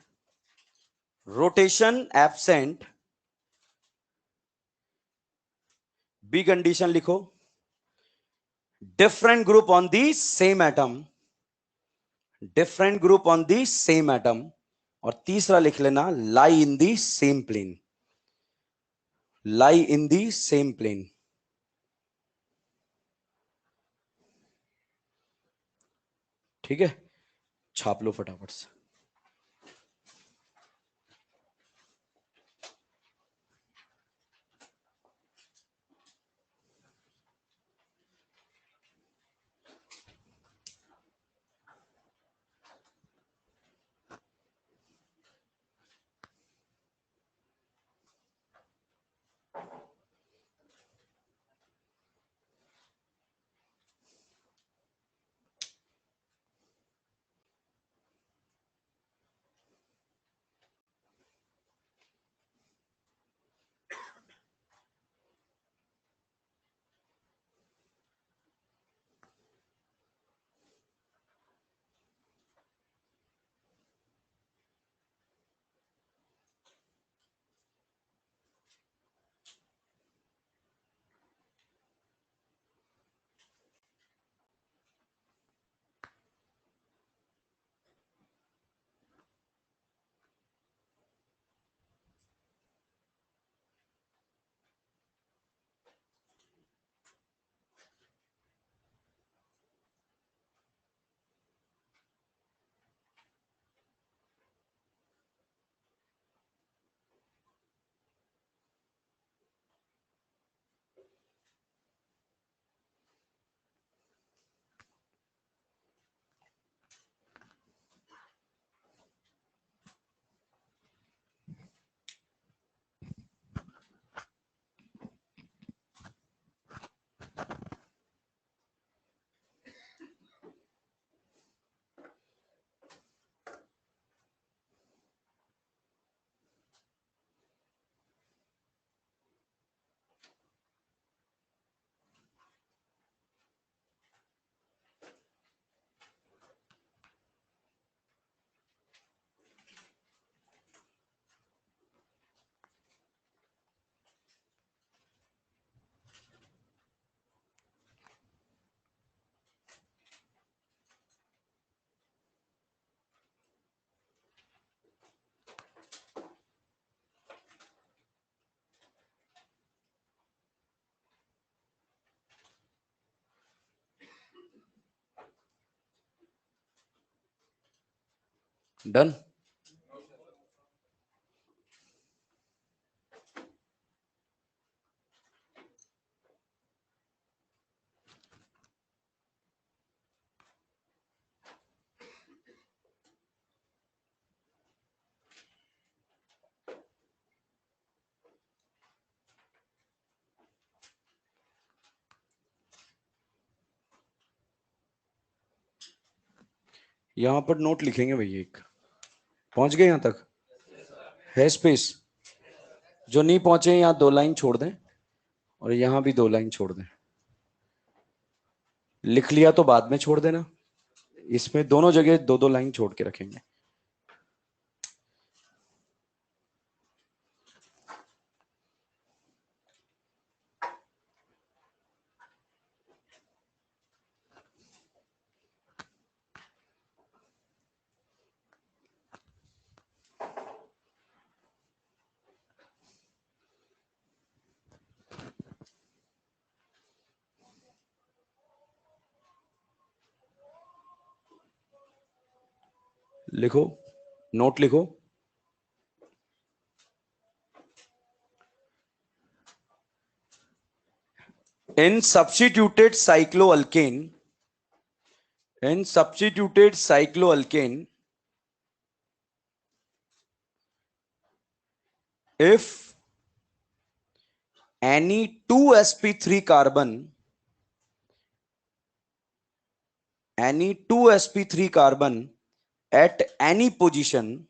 rotation absent. B condition लिखो, different group on the same atom, different group on the same atom. और तीसरा लिख लेना lie in the same plane, lie in the same plane. ठीक है, छाप लो फटाफट से। डन। यहां पर नोट लिखेंगे भैया एक। पहुंच गए यहां तक? है स्पेस? जो नहीं पहुंचे यहां 2 लाइन छोड़ दें और यहां भी 2 लाइन छोड़ दें। लिख लिया तो बाद में छोड़ देना। इसमें दोनों जगह 2-2 लाइन छोड़ के रखेंगे। लिखो, नोट लिखो। in substituted cycloalkane in substituted cycloalkane, if any 2sp3 carbon at any position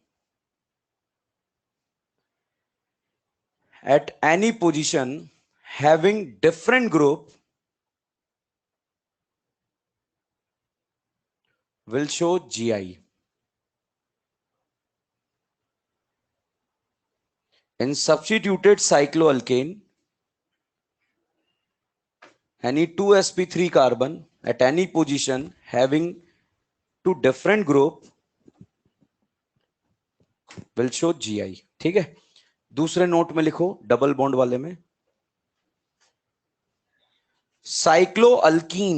having different group will show GI. In substituted cycloalkane, any 2sp3 carbon at any position having two different group will show GI. ठीक है। दूसरे नोट में लिखो, डबल बॉन्ड वाले में, साइक्लोअल्कीन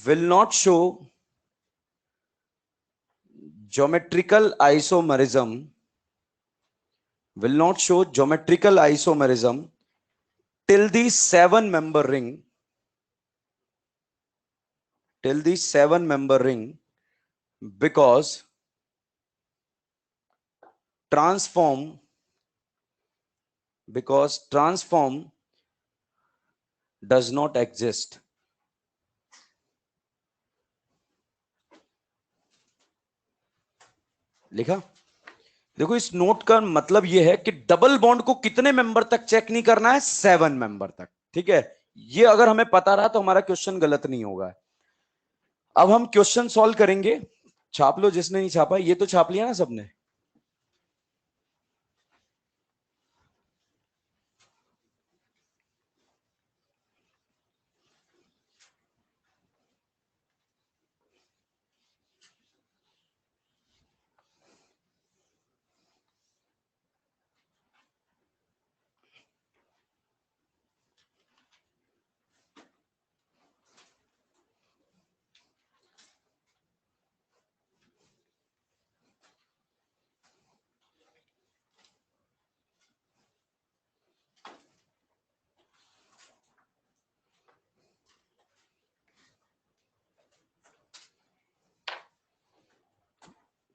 will not show geometrical isomerism till the 7-member ring because transform does not exist. लिखा? देखो, इस नोट का मतलब यह है कि डबल बॉन्ड को कितने मेंबर तक चेक नहीं करना है? 7 मेंबर तक। ठीक है, ये अगर हमें पता रहा तो हमारा क्वेश्चन गलत नहीं होगा। अब हम क्वेश्चन सॉल्व करेंगे। छाप लो जिसने नहीं छापा। ये तो छाप लिया ना सबने?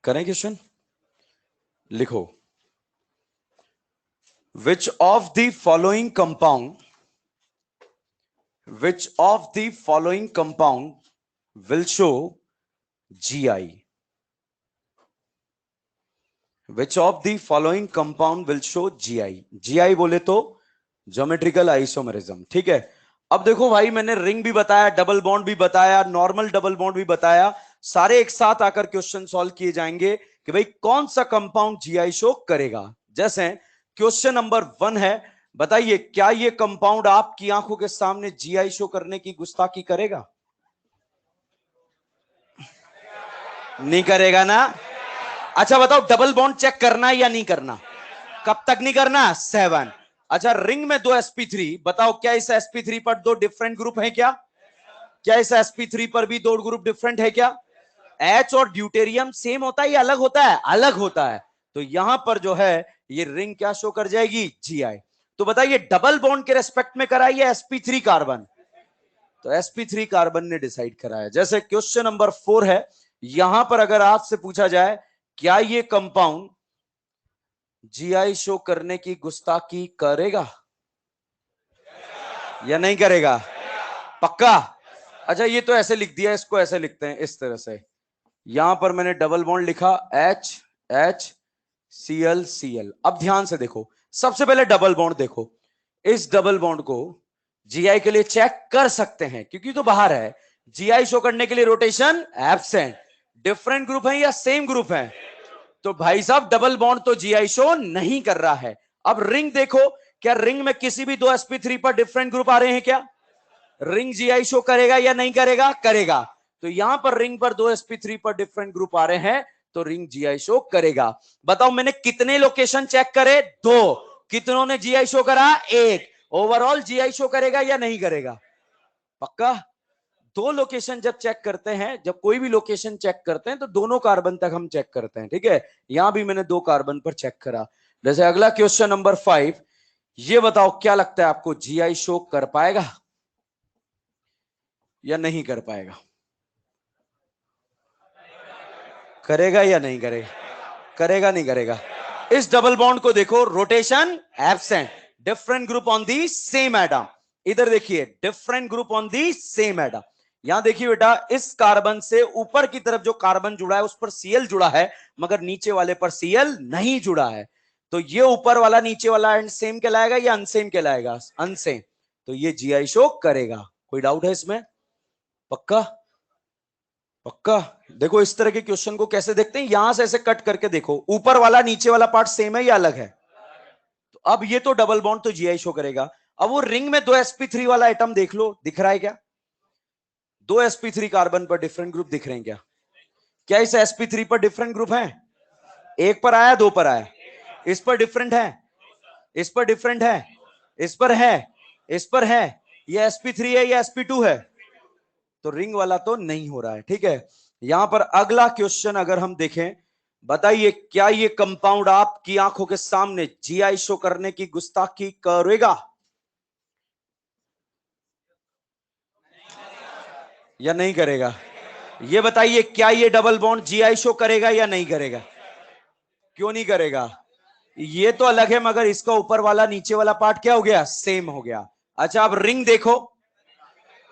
करें क्वेश्चन? लिखो, which of the following compound will show GI? Which of the following compound will show GI? GI बोले तो ज्योमेट्रिकल आइसोमेरिज्म। ठीक है। अब देखो भाई, मैंने रिंग भी बताया, डबल बॉन्ड भी बताया, नॉर्मल डबल बॉन्ड भी बताया। सारे एक साथ आकर क्वेश्चन सॉल्व किए जाएंगे कि भाई कौन सा कंपाउंड जीआई शो करेगा। जैसे क्वेश्चन नंबर 1 है, बताइए क्या ये कंपाउंड आपकी आंखों के सामने जीआई शो करने की गुस्ताखी करेगा? नहीं करेगा ना? अच्छा बताओ, डबल बॉन्ड चेक करना है या नहीं करना? कब तक नहीं करना? 7। अच्छा, रिंग में 2 sp3, बताओ क्या इस sp3 पर 2 डिफरेंट ग्रुप हैं क्या? क्या इस sp3 पर भी दो ग्रुप डिफरेंट है क्या? H और ड्यूटेरियम सेम होता है या अलग होता है? अलग होता है। तो यहां पर जो है ये रिंग क्या शो कर जाएगी? Gi। तो बताइए डबल बॉन्ड के रेस्पेक्ट में कराइए sp3 कार्बन, तो sp3 कार्बन ने डिसाइड कराया। जैसे क्वेश्चन नंबर 4 है, यहां पर अगर आपसे पूछा जाए क्या ये कंपाउंड Gi शो करने की गुस्ताखी करेगा या नहीं करेगा? पक्का? अच्छा ये तो ऐसे लिख दिया, इसको ऐसे लिखते हैं इस तरह से। यहां पर मैंने डबल बॉन्ड लिखा H H Cl Cl। अब ध्यान से देखो, सबसे पहले डबल बॉन्ड देखो, इस डबल बॉन्ड को Gi के लिए चेक कर सकते हैं क्योंकि तो बाहर है। Gi शो करने के लिए रोटेशन एब्सेंट। डिफरेंट ग्रुप है या सेम ग्रुप है? तो भाई साहब डबल बॉन्ड तो Gi शो नहीं कर रहा है। अब रिंग देखो, क्या रिंग में किसी भी दो sp3 पर डिफरेंट ग्रुप आ रहे हैं क्या? रिंग Gi शो करेगा या नहीं करेगा? करेगा। तो यहां पर रिंग पर दो sp3 पर डिफरेंट ग्रुप आ रहे हैं तो रिंग Gi शो करेगा। बताओ मैंने कितने लोकेशन चेक करे? 2। कितनों ने Gi शो करा? 1। ओवरऑल Gi शो करेगा या नहीं करेगा? पक्का? दो लोकेशन जब चेक करते हैं, जब कोई भी लोकेशन चेक करते हैं तो दोनों कार्बन तक हम चेक करते हैं, ठीक है? यहां भी मैंने दो कार्बन पर चेक करा। जैसे अगला क्वेश्चन नंबर 5, ये बताओ क्या लगता है आपको, Gi शो कर पाएगा या नहीं कर पाएगा? करेगा या नहीं करेगा? करेगा नहीं करेगा? इस डबल बॉन्ड को देखो, rotation absent, different group on the same atom. इधर देखिए different group on the same atom. यहां देखिए बेटा, इस कार्बन से ऊपर की तरफ जो कार्बन जुड़ा है उस पर Cl जुड़ा है, मगर नीचे वाले पर Cl नहीं जुड़ा है। तो ये ऊपर वाला नीचे वाला एंड सेम कहलाएगा या अनसेम कहलाएगा? अनसेम। तो ये Gi शो करेगा। कोई डाउट है इसमें? पक्का? पक्का? देखो इस तरह के क्वेश्चन को कैसे देखते हैं, यहां से ऐसे कट करके देखो, ऊपर वाला नीचे वाला पार्ट सेम है या अलग है? तो अब ये तो डबल बॉन्ड तो Gi शो करेगा। अब वो रिंग में दो sp3 वाला आइटम देख लो, दिख रहा है क्या? दो sp3 कार्बन पर डिफरेंट ग्रुप दिख रहे हैं क्या? क्या इस sp3 पर डिफरेंट ग्रुप है? एक पर आया, दो पर आया? इस पर डिफरेंट है, इस पर डिफरेंट है, इस पर है, इस पर है। ये sp3 है या sp2 है? तो रिंग वाला तो नहीं हो रहा है, ठीक है? यहां पर अगला क्वेश्चन अगर हम देखें, बताइए क्या ये कंपाउंड आपकी आंखों के सामने Gi शो करने की गुस्ताखी करेगा या नहीं करेगा? ये बताइए क्या ये डबल बॉन्ड Gi शो करेगा या नहीं करेगा? क्यों नहीं करेगा? ये तो अलग है, मगर इसका ऊपर वाला नीचे वाला पार्ट क्या हो गया? सेम हो गया। अच्छा अब रिंग देखो,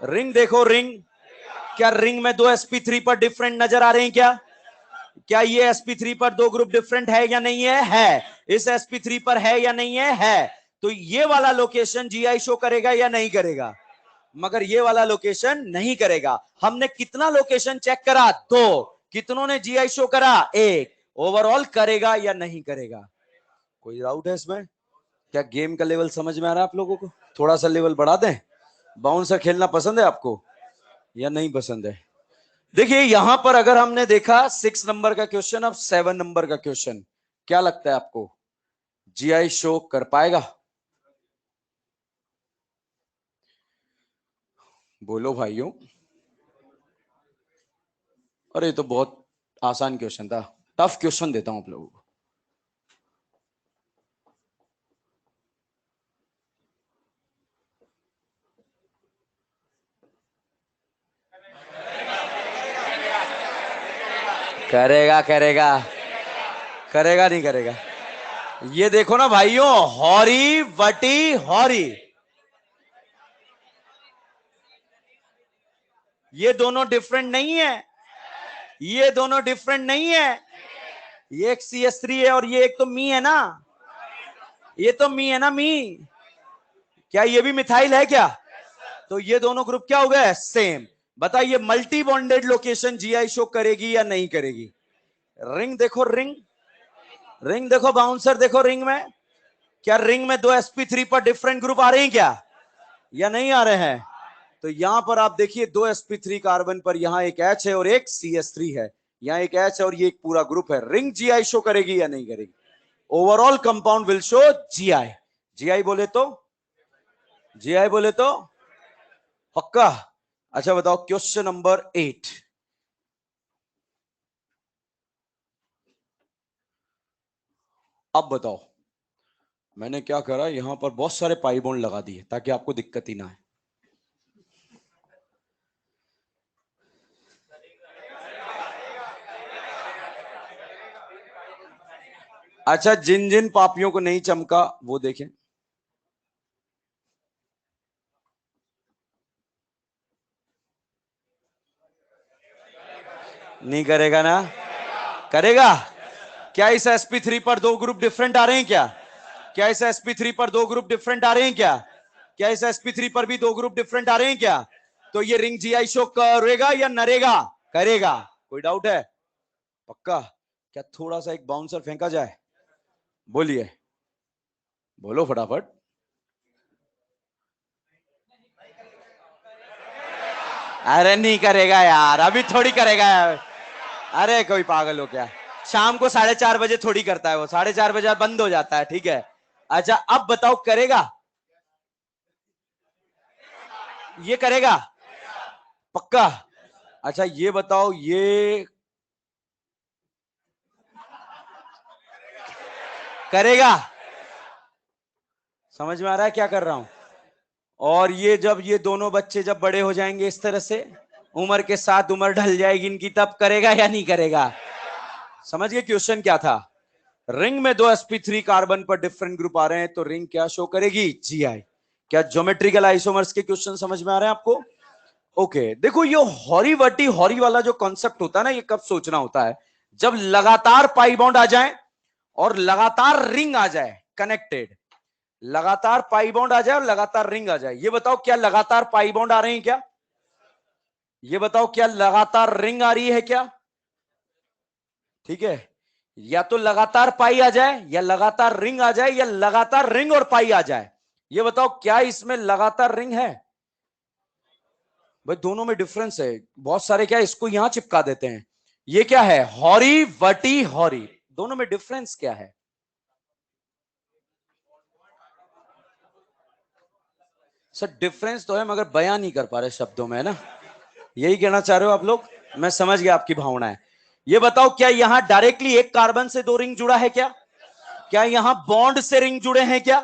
रिंग देखो, रिंग, क्या रिंग में दो sp3 पर डिफरेंट नजर आ रहे हैं क्या? क्या ये sp3 पर दो ग्रुप डिफरेंट है या नहीं है? है। इस sp3 पर है या नहीं है? है। तो ये वाला लोकेशन Gi शो करेगा या नहीं करेगा? मगर ये वाला लोकेशन नहीं करेगा। हमने कितना लोकेशन चेक करा? 2। कितनों ने Gi शो करा? 1। ओवरऑल करेगा या नहीं करेगा? कोई डाउट है इसमें? क्या गेम का लेवल समझ में आ रहा है आप लोगों को? थोड़ा सा लेवल बढ़ा दें? बाउंसर खेलना पसंद है आपको या नहीं पसंद है? देखिए यहां पर अगर हमने देखा 6 नंबर का क्वेश्चन, अब 7 नंबर का क्वेश्चन, क्या लगता है आपको Gi शो कर पाएगा? बोलो भाइयों। अरे तो बहुत आसान क्वेश्चन था, टफ क्वेश्चन देता हूं आप लोगों को। करेगा करेगा करेगा नहीं करेगा? ये देखो ना भाइयों, हौरी वटी हौरी, ये दोनों डिफरेंट नहीं है, ये दोनों डिफरेंट नहीं है। ये एक CH3 है और ये एक तो मी है ना, ये तो मी है ना, मी। क्या ये भी मिथाइल है क्या? तो ये दोनों ग्रुप क्या हो गए? सेम। बताइए multi bonded location Gi show करेगी या नहीं करेगी? रिंग देखो, रिंग, रिंग देखो, बाउंसर देखो, रिंग में क्या रिंग में दो sp3 पर डिफरेंट ग्रुप आ रहे हैं क्या या नहीं आ रहे हैं? तो यहां पर आप देखिए दो sp3 कार्बन पर यहां एक H है और एक CH3 है, यहां एक H है और ये एक पूरा ग्रुप है। रिंग Gi शो करेगी या नहीं करेगी? Overall compound will show Gi। Gi बोले तो, Gi बोले तो पक्का? अच्छा बताओ क्वेश्चन नंबर 8। अब बताओ, मैंने क्या करा, यहां पर बहुत सारे पाई बॉन्ड लगा दिए ताकि आपको दिक्कत ही ना आए। अच्छा, जिन जिन पापियों को नहीं चमका वो देखें। नहीं करेगा ना? करेगा। क्या इस sp3 पर दो ग्रुप डिफरेंट आ रहे हैं क्या? क्या इस sp3 पर दो ग्रुप डिफरेंट आ रहे हैं क्या? क्या इस sp3 पर भी दो ग्रुप डिफरेंट आ रहे हैं क्या? तो ये रिंग जीआई शो करेगा या नरेगा? करेगा। कोई डाउट है? पक्का? क्या थोड़ा सा एक बाउंसर फेंका जाए? बोलिए, बोलो फटाफट। अरे नहीं करेगा यार, अभी थोड़ी करेगा यार। अरे कोई पागल हो क्या? शाम को 4:30 बजे थोड़ी करता है वो, 4:30 बजे बंद हो जाता है, ठीक है। अच्छा अब बताओ, करेगा? ये करेगा? पक्का? अच्छा ये बताओ, ये करेगा? समझ में आ रहा है क्या कर रहा हूं? और ये जब ये दोनों बच्चे जब बड़े हो जाएंगे इस तरह से, उम्र के साथ उम्र ढल जाएगी इनकी, तब करेगा या नहीं करेगा? समझ गए क्वेश्चन क्या था? रिंग में दो sp3 कार्बन पर डिफरेंट ग्रुप आ रहे हैं तो रिंग क्या शो करेगी? जीआई। क्या ज्योमेट्रिकल आइसोमर्स के क्वेश्चन समझ में आ रहे हैं आपको? ओके देखो, ये हॉरी वर्टी हॉरी वाला जो कॉन्सेप्ट होता है ना, ये कब सोचना होता है? जब लगातार पाई बॉन्ड आ जाए और लगातार रिंग आ जाए कनेक्टेड। लगातार पाई बॉन्ड आ जाए और लगातार रिंग आ जाए। ये बताओ क्या लगातार पाई बॉन्ड आ रहे हैं क्या? ये बताओ क्या लगातार रिंग आ रही है क्या? ठीक है। या तो लगातार पाई आ जाए या लगातार रिंग आ जाए या लगातार रिंग और पाई आ जाए। ये बताओ क्या इसमें लगातार रिंग है? भाई दोनों में डिफरेंस है। बहुत सारे क्या इसको यहां चिपका देते हैं। ये क्या है? हॉरी वटी हॉरी। दोनों में डिफरेंस क्या है? सर डिफरेंस तो है मगर बयान नहीं कर पा रहे शब्दों में, है ना? यही कहना चाह रहे हो आप लोग? मैं समझ गया आपकी भावना है। ये बताओ क्या यहां डायरेक्टली एक कार्बन से दो रिंग जुड़ा है क्या? क्या यहां बॉन्ड से रिंग जुड़े हैं क्या?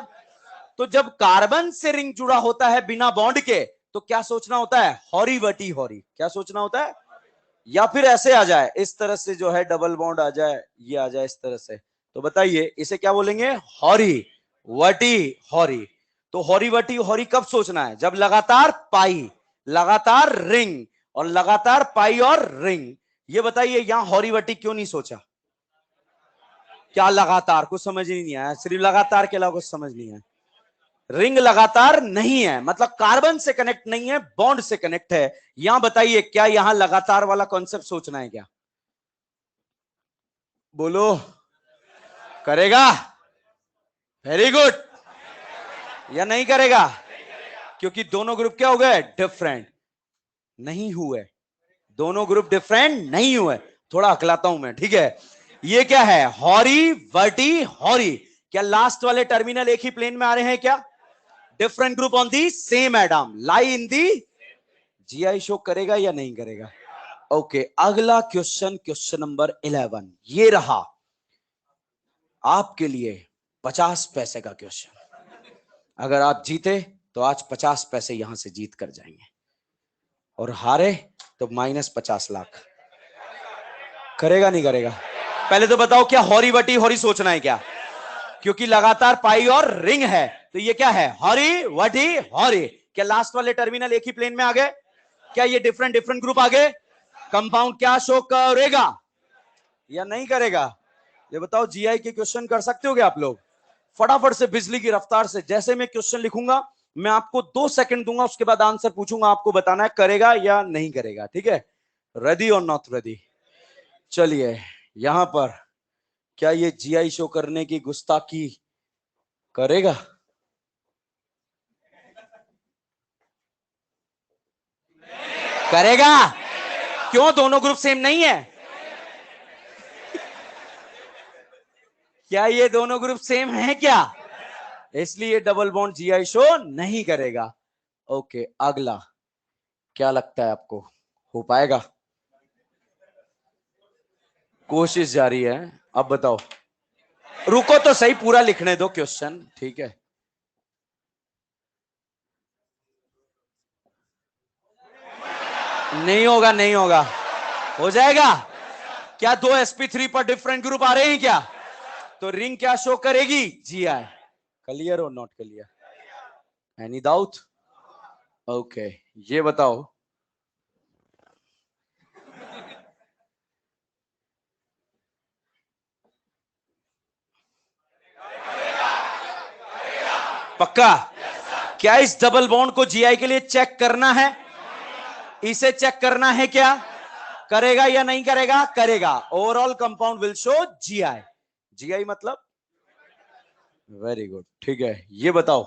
तो जब कार्बन से रिंग जुड़ा होता है बिना बॉन्ड के, तो क्या सोचना होता है? हॉरी वटी हॉरी। क्या सोचना होता है? या फिर ऐसे आ जाए इस तरह से, जो है डबल बॉन्ड आ जाए, ये आ जाए इस तरह से, तो बताइए इसे क्या बोलेंगे? हॉरी वटी हॉरी। तो हॉरी वटी हॉरी कब सोचना है? जब लगातार पाई, लगातार रिंग और लगातार पाई और रिंग। ये बताइए यहां हॉरी वटी क्यों नहीं सोचा? क्या लगातार? कुछ समझ ही नहीं आया, सिर्फ लगातार के अलावा कुछ समझ नहीं आया। रिंग लगातार नहीं है मतलब कार्बन से कनेक्ट नहीं है, बॉन्ड से कनेक्ट है। यहां बताइए क्या यहां लगातार वाला कॉन्सेप्ट सोचना है क्या? बोलो। करेगा? Very good. या नहीं करेगा? क्योंकि दोनों ग्रुप क्या हो गए? डिफरेंट नहीं हुए। दोनों ग्रुप डिफरेंट नहीं हुए। थोड़ा अकलाता हूं मैं, ठीक है। ये क्या है? हॉरी वर्टी हॉरी। क्या लास्ट वाले टर्मिनल एक ही प्लेन में आ रहे हैं क्या? Different group on the same atom lie in the. GI show करेगा या नहीं करेगा? ओके अगला क्वेश्चन, क्वेश्चन नंबर 11 ये रहा आपके लिए 50 पैसे का क्वेश्चन। अगर आप जीते तो आज 50 पैसे यहां से जीत कर जाएंगे, और हारे तो -50 लाख। करेगा नहीं करेगा? पहले तो बताओ क्या हॉरी वटी हॉरी सोचना है क्या? क्योंकि लगातार पाई और रिंग है, तो ये क्या है? हॉरी वटी हॉरी। क्या लास्ट वाले टर्मिनल एक ही प्लेन में आ गए? क्या ये डिफरेंट डिफरेंट ग्रुप आ गए? कंपाउंड क्या शो करेगा या नहीं करेगा? ये बताओ जीआई के क्वेश्चन कर सकते हो क्या आप लोग? फटाफट से बिजली की रफ्तार से, जैसे मैं क्वेश्चन लिखूंगा मैं आपको 2 सेकंड दूंगा, उसके बाद आंसर पूछूंगा, आपको बताना है करेगा या नहीं करेगा, ठीक है? रेडी और नॉट रेडी? चलिए यहां पर क्या ये जीआई शो करने की गुस्ताखी करेगा? करेगा? क्यों, दोनों ग्रुप सेम नहीं है? क्या ये दोनों ग्रुप सेम है क्या? इसलिए डबल बॉन्ड जीआई शो नहीं करेगा। ओके अगला, क्या लगता है आपको, हो पाएगा? कोशिश जारी है। अब बताओ, रुको तो सही, पूरा लिखने दो क्वेश्चन, ठीक है? नहीं होगा, नहीं होगा, हो जाएगा। क्या दो sp3 पर डिफरेंट ग्रुप आ रहे हैं क्या? तो रिंग क्या शो करेगी? GI। क्लियर और not clear? Any doubt? Okay, ये बताओ, पक्का? क्या इस डबल बॉन्ड को GI के लिए चेक करना है? इसे चेक करना है क्या? करेगा या नहीं करेगा? करेगा। Overall compound will show GI। GI मतलब वेरी गुड, ठीक है। ये बताओ,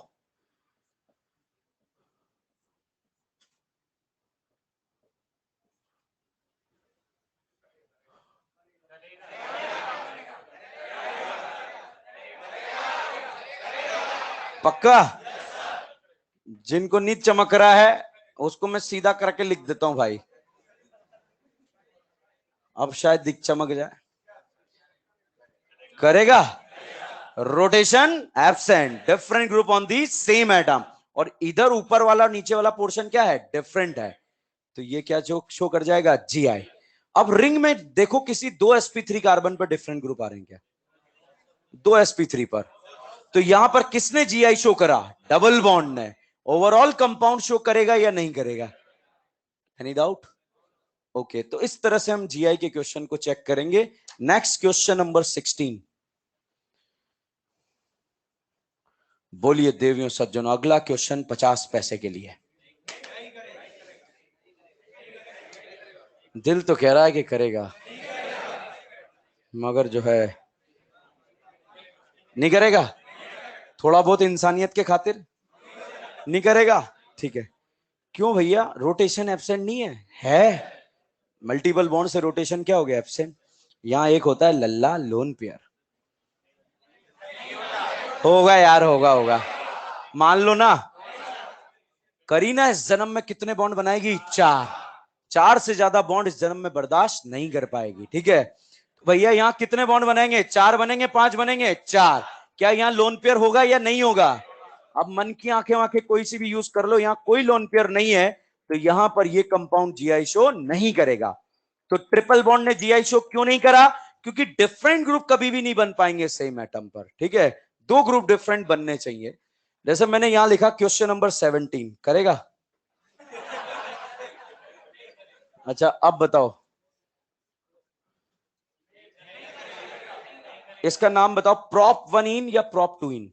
पक्का? जिनको नींद चमक रहा है उसको मैं सीधा करके लिख देता हूं भाई, अब शायद दिख चमक जाए। करेगा। Rotation absent, different group on the same atom. और इधर ऊपर वाला और नीचे वाला पोर्शन क्या है? डिफरेंट है। तो ये क्या जो शो कर जाएगा? GI। अब रिंग में देखो, किसी दो sp3 कार्बन पर डिफरेंट ग्रुप आ रहे हैं क्या? दो sp3 पर। तो यहां पर किसने GI शो करा? डबल बॉन्ड ने। ओवरऑल कंपाउंड शो करेगा या नहीं करेगा? Any doubt? ओके, तो इस तरह से हम GI के क्वेश्चन को चेक करेंगे। Next question number 16। बोलिए देवियों सज्जनों, अगला क्वेश्चन 50 पैसे के लिए। दिल तो कह रहा है कि करेगा, मगर जो है नहीं करेगा। थोड़ा बहुत इंसानियत के खातिर नहीं करेगा, ठीक है। क्यों भैया, रोटेशन एब्सेंट नहीं है? है। मल्टीपल बॉन्ड से रोटेशन क्या हो गया? एब्सेंट। यहां एक होता है लल्ला लोन पेयर। होगा यार, होगा होगा, मान लो ना। करीना इस जन्म में कितने बॉन्ड बनाएगी? 4। 4 से ज्यादा बॉन्ड इस जन्म में बर्दाश्त नहीं कर पाएगी, ठीक है। तो भैया यहाँ कितने बॉन्ड बनेंगे? 4 बनेंगे, 5 बनेंगे? 4। क्या यहाँ लोन पेयर होगा या नहीं होगा? अब मन की आंखें आंखें कोई सी भी यूज कर लो, यहाँ कोई लोन पेयर नहीं है, तो यहां पर ये कंपाउंड GI शो नहीं करेगा। तो ट्रिपल बॉन्ड ने GI शो क्यों नहीं करा? क्योंकि डिफरेंट ग्रुप कभी भी नहीं बन पाएंगे सेम एटम पर, ठीक है। दो ग्रुप डिफरेंट बनने चाहिए। जैसे मैंने यहां लिखा क्वेश्चन नंबर 17, करेगा? अच्छा, अब बताओ, इसका नाम बताओ, प्रॉप 1 इन या प्रॉप 2 इन?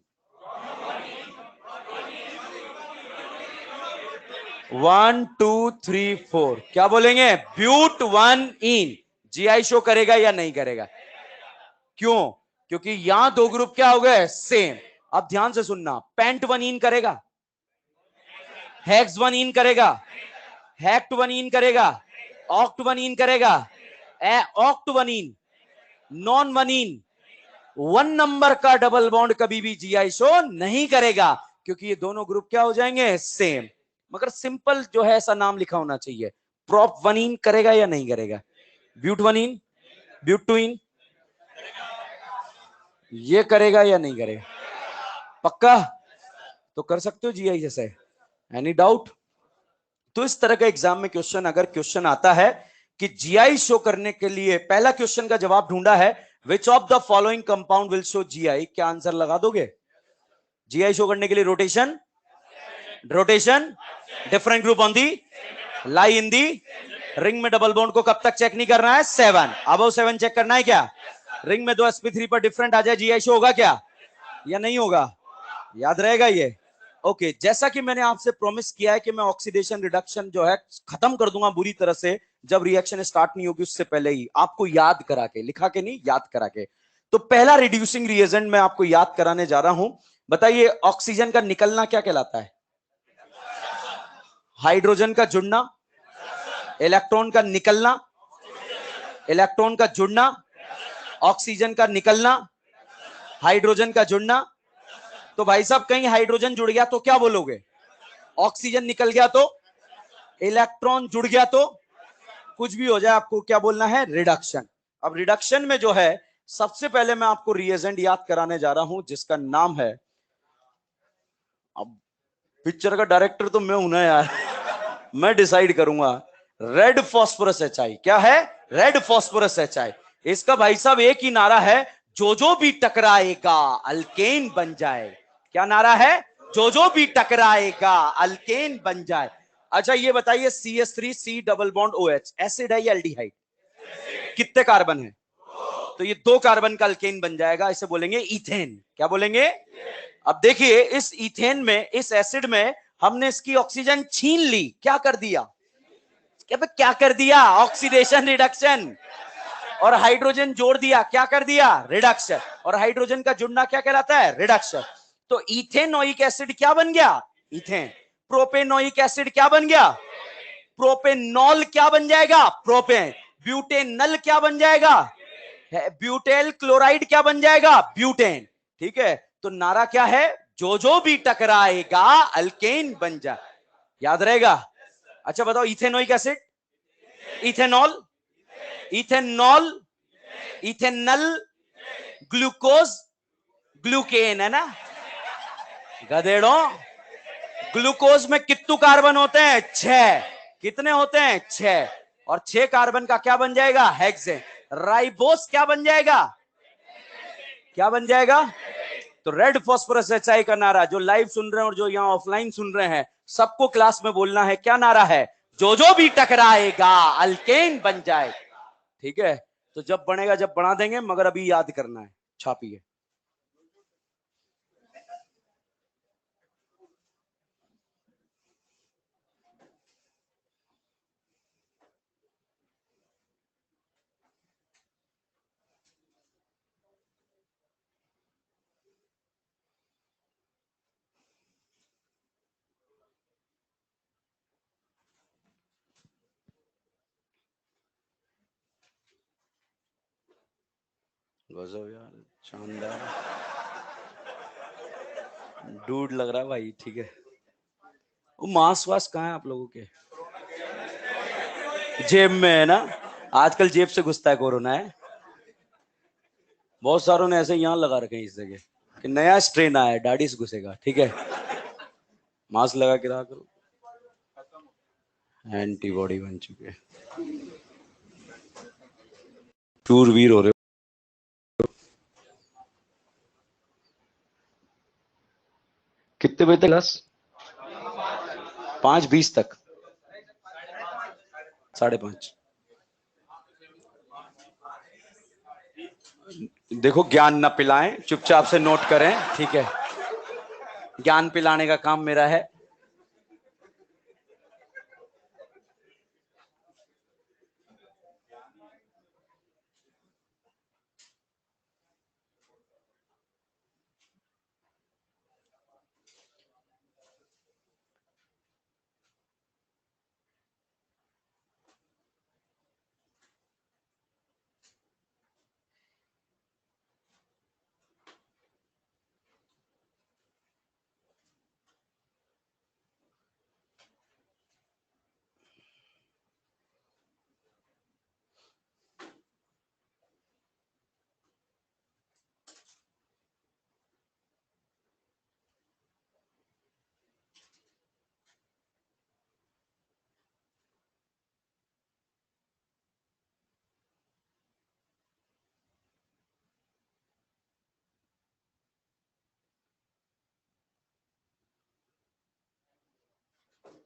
1 2 3 4, क्या बोलेंगे? ब्यूट 1 इन। GI शो करेगा या नहीं करेगा? क्यों? क्योंकि यहां दो ग्रुप क्या हो गए? सेम। अब ध्यान से सुनना, पेंट 1 इन करेगा, हेक्स 1 इन करेगा, हेक्ट 1 इन करेगा, ऑक्ट 1 इन करेगा, ऑक्ट 1 इन, नॉन 1 इन। 1 नंबर का डबल बॉन्ड कभी भी GI शो नहीं करेगा, क्योंकि ये दोनों ग्रुप क्या हो जाएंगे? सेम। मगर सिंपल जो है ऐसा नाम लिखा होना चाहिए। प्रॉप 1 इन करेगा या नहीं करेगा? ब्यूट 1 इन, ब्यूट 2 इन, ये करेगा या नहीं करेगा? पक्का? तो कर सकते हो GI जैसे। Any doubt? तो इस तरह का एग्जाम में क्वेश्चन, अगर क्वेश्चन आता है कि GI शो करने के लिए, पहला क्वेश्चन का जवाब ढूंढा है, which of the following compound will show GI, क्या आंसर लगा दोगे? GI शो करने के लिए rotation, rotation, different group on the, lie in the, ring में डबल बॉन्ड को कब तक चेक नहीं करना है? 7। अबव 7 चेक करना है क्या? रिंग में दो sp3 पर डिफरेंट आ जाए, GI शो होगा क्या या नहीं होगा? याद रहेगा ये? ओके, जैसा कि मैंने आपसे प्रॉमिस किया है कि मैं ऑक्सीडेशन रिडक्शन जो है खत्म कर दूंगा बुरी तरह से, जब रिएक्शन स्टार्ट नहीं होगी उससे पहले ही, आपको याद करा के, लिखा के नहीं, याद करा के। तो पहला रिड्यूसिंग रिएजेंट मैं आपको याद कराने जा रहा हूं। बताइए, ऑक्सीजन का निकलना क्या कहलाता है? हाइड्रोजन का जुड़ना, इलेक्ट्रॉन का निकलना, इलेक्ट्रॉन का जुड़ना, ऑक्सीजन का निकलना, हाइड्रोजन का जुड़ना। तो भाई साहब, कहीं हाइड्रोजन जुड़ गया तो क्या बोलोगे? ऑक्सीजन निकल गया तो इलेक्ट्रॉन जुड़ गया तो कुछ भी हो जाए, आपको क्या बोलना है? रिडक्शन। अब रिडक्शन में जो है, सबसे पहले मैं आपको रिएजेंट याद कराने जा रहा हूं जिसका नाम है, अब पिक्चर का डायरेक्टर तो मैं हूं ना यार, मैं डिसाइड करूंगा। Red phosphorus HI. क्या है? Red phosphorus HI. इसका भाई साहब एक ही नारा है, जो भी टकराएगा अल्केन बन जाए। क्या नारा है? जो भी टकराएगा अल्केन बन जाए। अच्छा ये बताइए, CH3 C double bond OH acid है या एल्डिहाइड? कितने कार्बन है? तो ये 2 कार्बन का अल्केन बन जाएगा, इसे बोलेंगे इथेन। क्या बोलेंगे? अब देखिए, इस इथेन में, इस एसिड में हमने इसकी ऑक्सीजन छीन ली। क्या कर दिया? क्या कर दिया? Oxidation reduction. और हाइड्रोजन जोड़ दिया। क्या कर दिया? रिडक्शन। और हाइड्रोजन का जुड़ना क्या कहलाता है? रिडक्शन। तो इथेनोइक एसिड क्या बन गया? इथेन। प्रोपेनोइक एसिड क्या बन गया? प्रोपेनॉल। क्या बन जाएगा? प्रोपेन। ब्यूटेनल क्या बन जाएगा? ब्यूटेल क्लोराइड क्या बन जाएगा? ब्यूटेन। ठीक है, तो नारा क्या है? जो भी टकराएगा अल्केन बन जाए। याद रहेगा? अच्छा बताओ, ethanoic acid, ethanol, ethanol, ethanal, glucose, glucan, है ना? गधेड़ों, ग्लूकोज में कितने कार्बन होते हैं? 6। कितने होते हैं? 6। और 6 कार्बन का क्या बन जाएगा? हेक्सेन। राइबोस क्या बन जाएगा? क्या बन जाएगा? तो रेड फॉस्फोरस एचआई का नारा, जो लाइव सुन रहे हैं और जो यहां ऑफलाइन सुन रहे हैं, सबको क्लास में बोलना है। क्या नारा है? जो भी टकराएगा अल्केन बन जाए। ठीक है, तो जब बनेगा, जब बना देंगे, मगर अभी याद करना है। छापिए। गजब यार, शानदार, डूड लग रहा है भाई। ठीक है, वो मांस वास कहाँ है आप लोगों के? जेब में है ना? आजकल जेब से घुसता है कोरोना, है। बहुत सारों ने ऐसे यहाँ लगा रखे हैं इस जगह कि नया स्ट्रेन आया है, दाढ़ी से घुसेगा। ठीक है, मास्क लगा के रहा करो। एंटीबॉडी बन चुके हैं, शूरवीर हो रहे हो। कितने बजे तक क्लास? 5:20 तक? 5:30। देखो, ज्ञान ना पिलाएं, चुपचाप से नोट करें। ठीक है, ज्ञान पिलाने का काम मेरा है।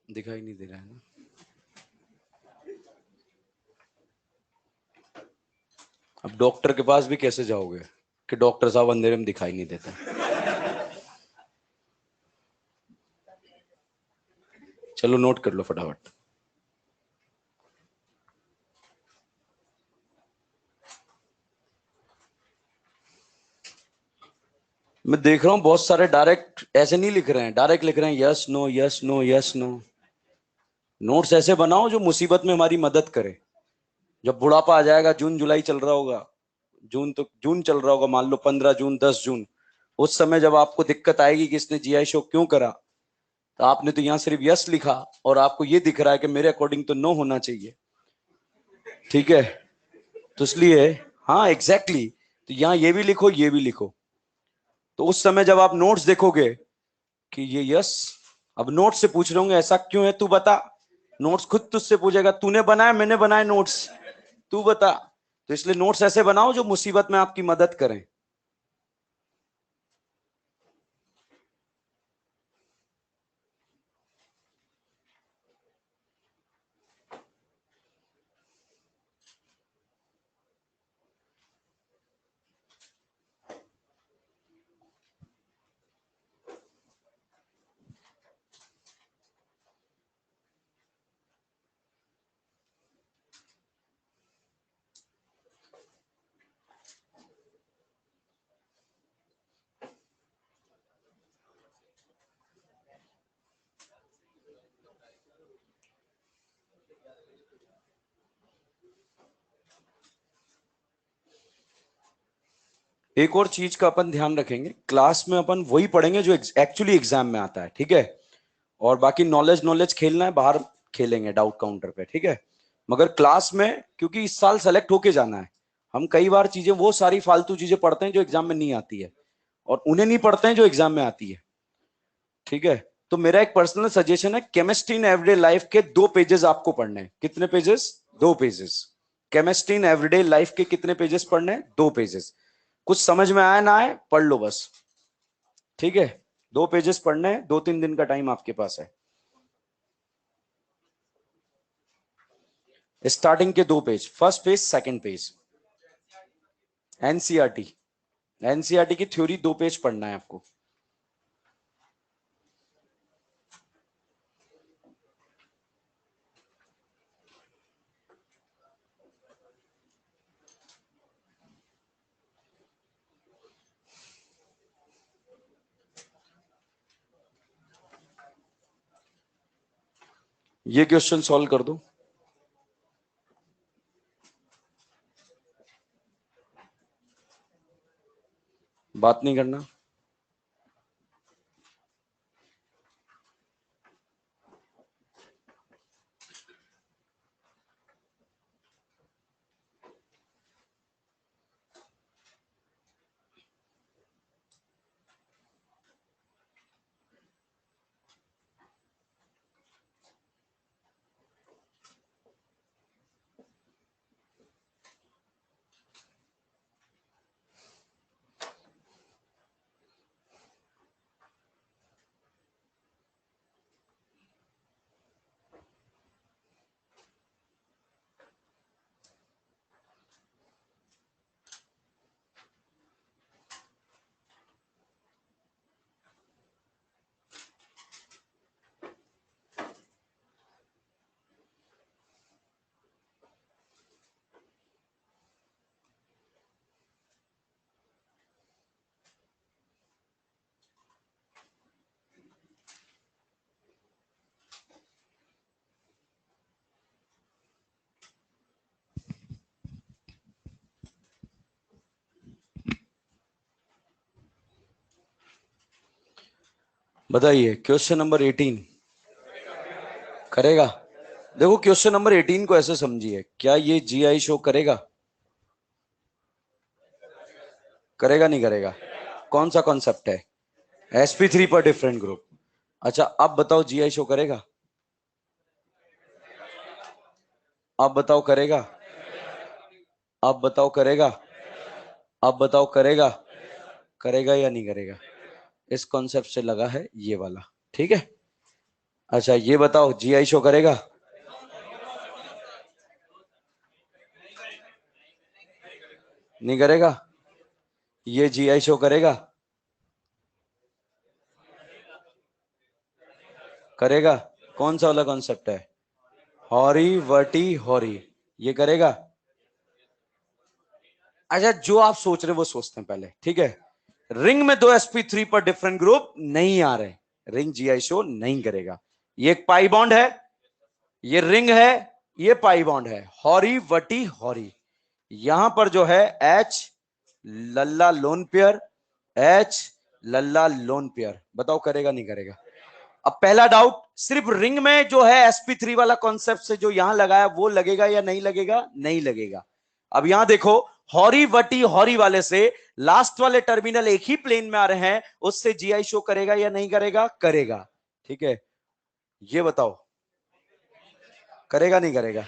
दिखाई नहीं दे रहा है ना? अब डॉक्टर के पास भी कैसे जाओगे कि डॉक्टर साहब अंधेरे में दिखाई नहीं देते? चलो नोट कर लो फटाफट। मैं देख रहा हूं बहुत सारे डायरेक्ट ऐसे नहीं लिख रहे हैं, डायरेक्ट लिख रहे हैं yes no yes no yes no. Notes ऐसे बनाओ जो मुसीबत में हमारी मदद करे। जब बुढ़ापा आ जाएगा, जून जुलाई चल रहा होगा, जून चल रहा होगा, मान लो 15 जून 10 जून, उस समय जब आपको दिक्कत आएगी कि इसने GI शो क्यों करा, तो आपने तो यहां सिर्फ यस लिखा और आपको ये दिख रहा है कि मेरे अकॉर्डिंग तो नो होना चाहिए, ठीक है। तो इसलिए हाँ एग्जैक्टली तो यहाँ ये भी लिखो ये भी लिखो। तो उस समय जब आप नोट्स देखोगे कि ये यस, अब नोट्स से पूछ रहे होंगे ऐसा क्यों है तू बता, नोट्स खुद तुझसे पूछेगा तूने बनाया मैंने बनाए नोट्स, तू बता। तो इसलिए नोट्स ऐसे बनाओ जो मुसीबत में आपकी मदद करें। एक और चीज का अपन ध्यान रखेंगे, क्लास में अपन वही पढ़ेंगे जो एक्चुअली एग्जाम में आता है, ठीक है। और बाकी नॉलेज नॉलेज खेलना है बाहर खेलेंगे डाउट काउंटर पे, ठीक है। मगर क्लास में क्योंकि इस साल सेलेक्ट होके जाना है, हम कई बार चीजें वो सारी फालतू चीजें पढ़ते हैं जो एग्जाम में नहीं आती है, और उन्हें नहीं पढ़ते हैं जो एग्जाम में आती है, ठीक है। तो मेरा एक पर्सनल सजेशन है, केमिस्ट्री इन एवरीडे लाइफ के 2 पेजेस आपको पढ़ने हैं। कितने pages? 2 pages. Chemistry in everyday life के कितने पेजेस पढ़ने हैं? 2 पेजेस। कुछ समझ में आया ना आए पढ़ लो बस, ठीक है। 2 पेजेस पढ़ने हैं, 2-3 दिन का टाइम आपके पास है। स्टार्टिंग के 2 page, first page second page. NCERT, NCERT की थ्योरी 2 पेज पढ़ना है आपको। ये क्वेश्चन सॉल्व कर दो, बात नहीं करना। बताइए क्वेश्चन नंबर 18 करेगा? देखो क्वेश्चन नंबर 18 को ऐसे समझिए, क्या ये जीआई शो करेगा? करेगा नहीं करेगा? कौन सा कॉन्सेप्ट है? sp3 पर डिफरेंट ग्रुप। अच्छा अब बताओ जीआई शो करेगा? अब बताओ करेगा? अब बताओ करेगा? अब बताओ करेगा? करेगा या नहीं करेगा? इस कॉन्सेप्ट से लगा है ये वाला, ठीक है। अच्छा ये बताओ जीआई शो करेगा? नहीं करेगा? ये जीआई शो करेगा? करेगा? कौन सा वाला कॉन्सेप्ट है? हॉरी वर्टी हॉरी, ये करेगा? अच्छा जो आप सोच रहे वो सोचते हैं पहले, ठीक है। रिंग में 2sp3 पर डिफरेंट ग्रुप नहीं आ रहे, रिंग जीआई शो नहीं करेगा। ये एक पाई बॉन्ड है, ये रिंग है, ये पाई बॉन्ड है, हॉरी वटी हॉरी। यहां पर जो है एच लल्ला लोन पेयर, एच लल्ला लोन पेयर, बताओ करेगा नहीं करेगा? अब पहला डाउट, सिर्फ रिंग में जो है sp3 वाला कॉन्सेप्ट से जो यहां लगाया वो लगेगा या नहीं लगेगा? नहीं लगेगा। अब यहां देखो, हॉरी वटी हॉरी वाले से लास्ट वाले टर्मिनल एक ही प्लेन में आ रहे हैं, उससे जीआई शो करेगा या नहीं करेगा? करेगा। ठीक है, ये बताओ करेगा नहीं करेगा?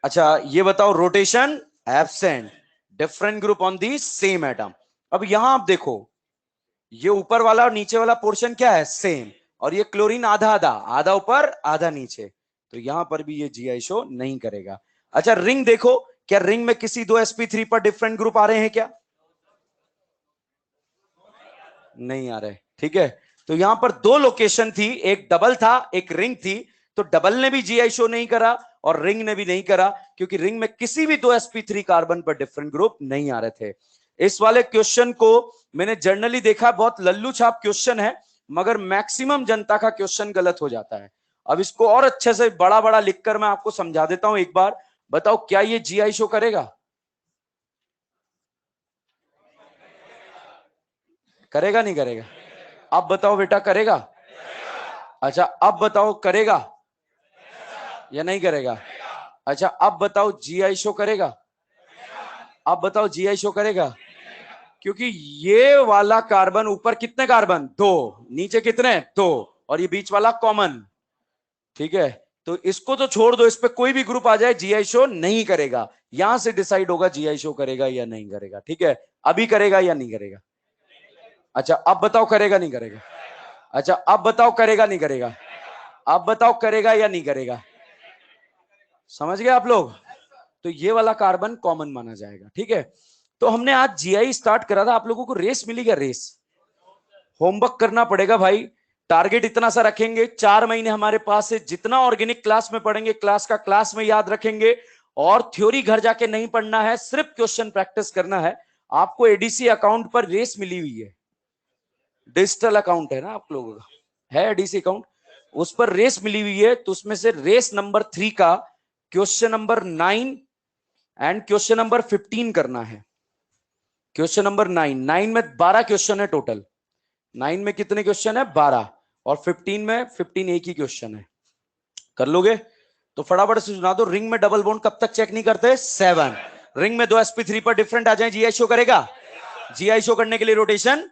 अच्छा ये बताओ, rotation absent, different group on the same atom. अब यहां आप देखो, ये ऊपर वाला और नीचे वाला पोर्शन क्या है? सेम। और ये क्लोरीन आधा आधा, आधा ऊपर आधा नीचे, तो यहां पर भी ये जीआई शो नहीं करेगा। अच्छा रिंग देखो, क्या रिंग में किसी दो sp3 पर डिफरेंट ग्रुप आ रहे हैं क्या? नहीं आ रहे। ठीक है, तो यहां पर दो लोकेशन थी, एक डबल था एक रिंग थी, तो डबल ने भी जीआई शो नहीं करा और रिंग ने भी नहीं करा, क्योंकि रिंग में किसी भी दो sp3 कार्बन पर डिफरेंट ग्रुप नहीं आ रहे थे। इस वाले क्वेश्चन को मैंने जर्नली देखा, बहुत लल्लू छाप क्वेश्चन है, मगर मैक्सिमम जनता का क्वेश्चन गलत हो जाता है। अब इसको और अच्छे से बड़ा बड़ा लिखकर मैं आपको समझा देता हूं एक बार। बताओ क्या ये जीआई शो करेगा? करेगा नहीं करेगा? अब बताओ बेटा, करेगा? अच्छा अब बताओ, करेगा या नहीं करेगा? अच्छा अब बताओ, जीआई शो करेगा? अब बताओ जीआई शो करेगा? क्योंकि ये वाला कार्बन, ऊपर कितने कार्बन? दो, नीचे कितने? दो, और ये बीच वाला कॉमन। ठीक है, तो इसको तो छोड़ दो, इस पे कोई भी ग्रुप आ जाए जीआई शो नहीं करेगा। यहां से डिसाइड होगा जीआई शो करेगा या नहीं करेगा। ठीक है, अभी करेगा या नहीं करेगा? अच्छा अब बताओ, करेगा नहीं करेगा? अच्छा अब बताओ, करेगा नहीं करेगा? अब बताओ, करेगा या नहीं करेगा? समझ गए आप लोग? तो ये वाला कार्बन कॉमन माना जाएगा। ठीक है, तो हमने आज जीआई स्टार्ट करा था, आप लोगों को रेस मिली क्या? रेस होमवर्क करना पड़ेगा भाई। टारगेट इतना सा रखेंगे, 4 महीने हमारे पास है, जितना ऑर्गेनिक क्लास में पढ़ेंगे क्लास का क्लास में याद रखेंगे, और थ्योरी घर जाके नहीं पढ़ना है, सिर्फ क्वेश्चन प्रैक्टिस करना है। आपको एडीसी अकाउंट पर रेस मिली हुई है, डिजिटल अकाउंट है ना आप लोगों का, है एडीसी अकाउंट, उस पर रेस मिली हुई है। तो उसमें से रेस नंबर 3 का question number 9 and question number 15 करना है। क्वेश्चन नंबर 9 में 12 क्वेश्चन है टोटल। 9 में कितने क्वेश्चन है? 12। और 15 में 15 एक ही क्वेश्चन है। कर लोगे? तो फटाफट से सुना दो, रिंग में डबल बॉन्ड कब तक चेक नहीं करते? 7। रिंग में दो sp3 पर डिफरेंट आ जाए, जीआई शो करेगा? जीआई शो करने के लिए rotation,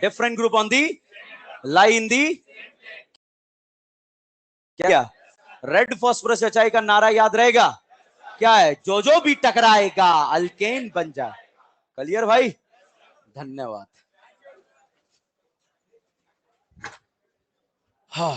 different group on the, lie in the, क्या रेड फॉस्फोरस एचआई का नारा याद रहेगा? क्या है? जो भी टकराएगा अल्केन बन जाए। क्लियर भाई? धन्यवाद। हाँ।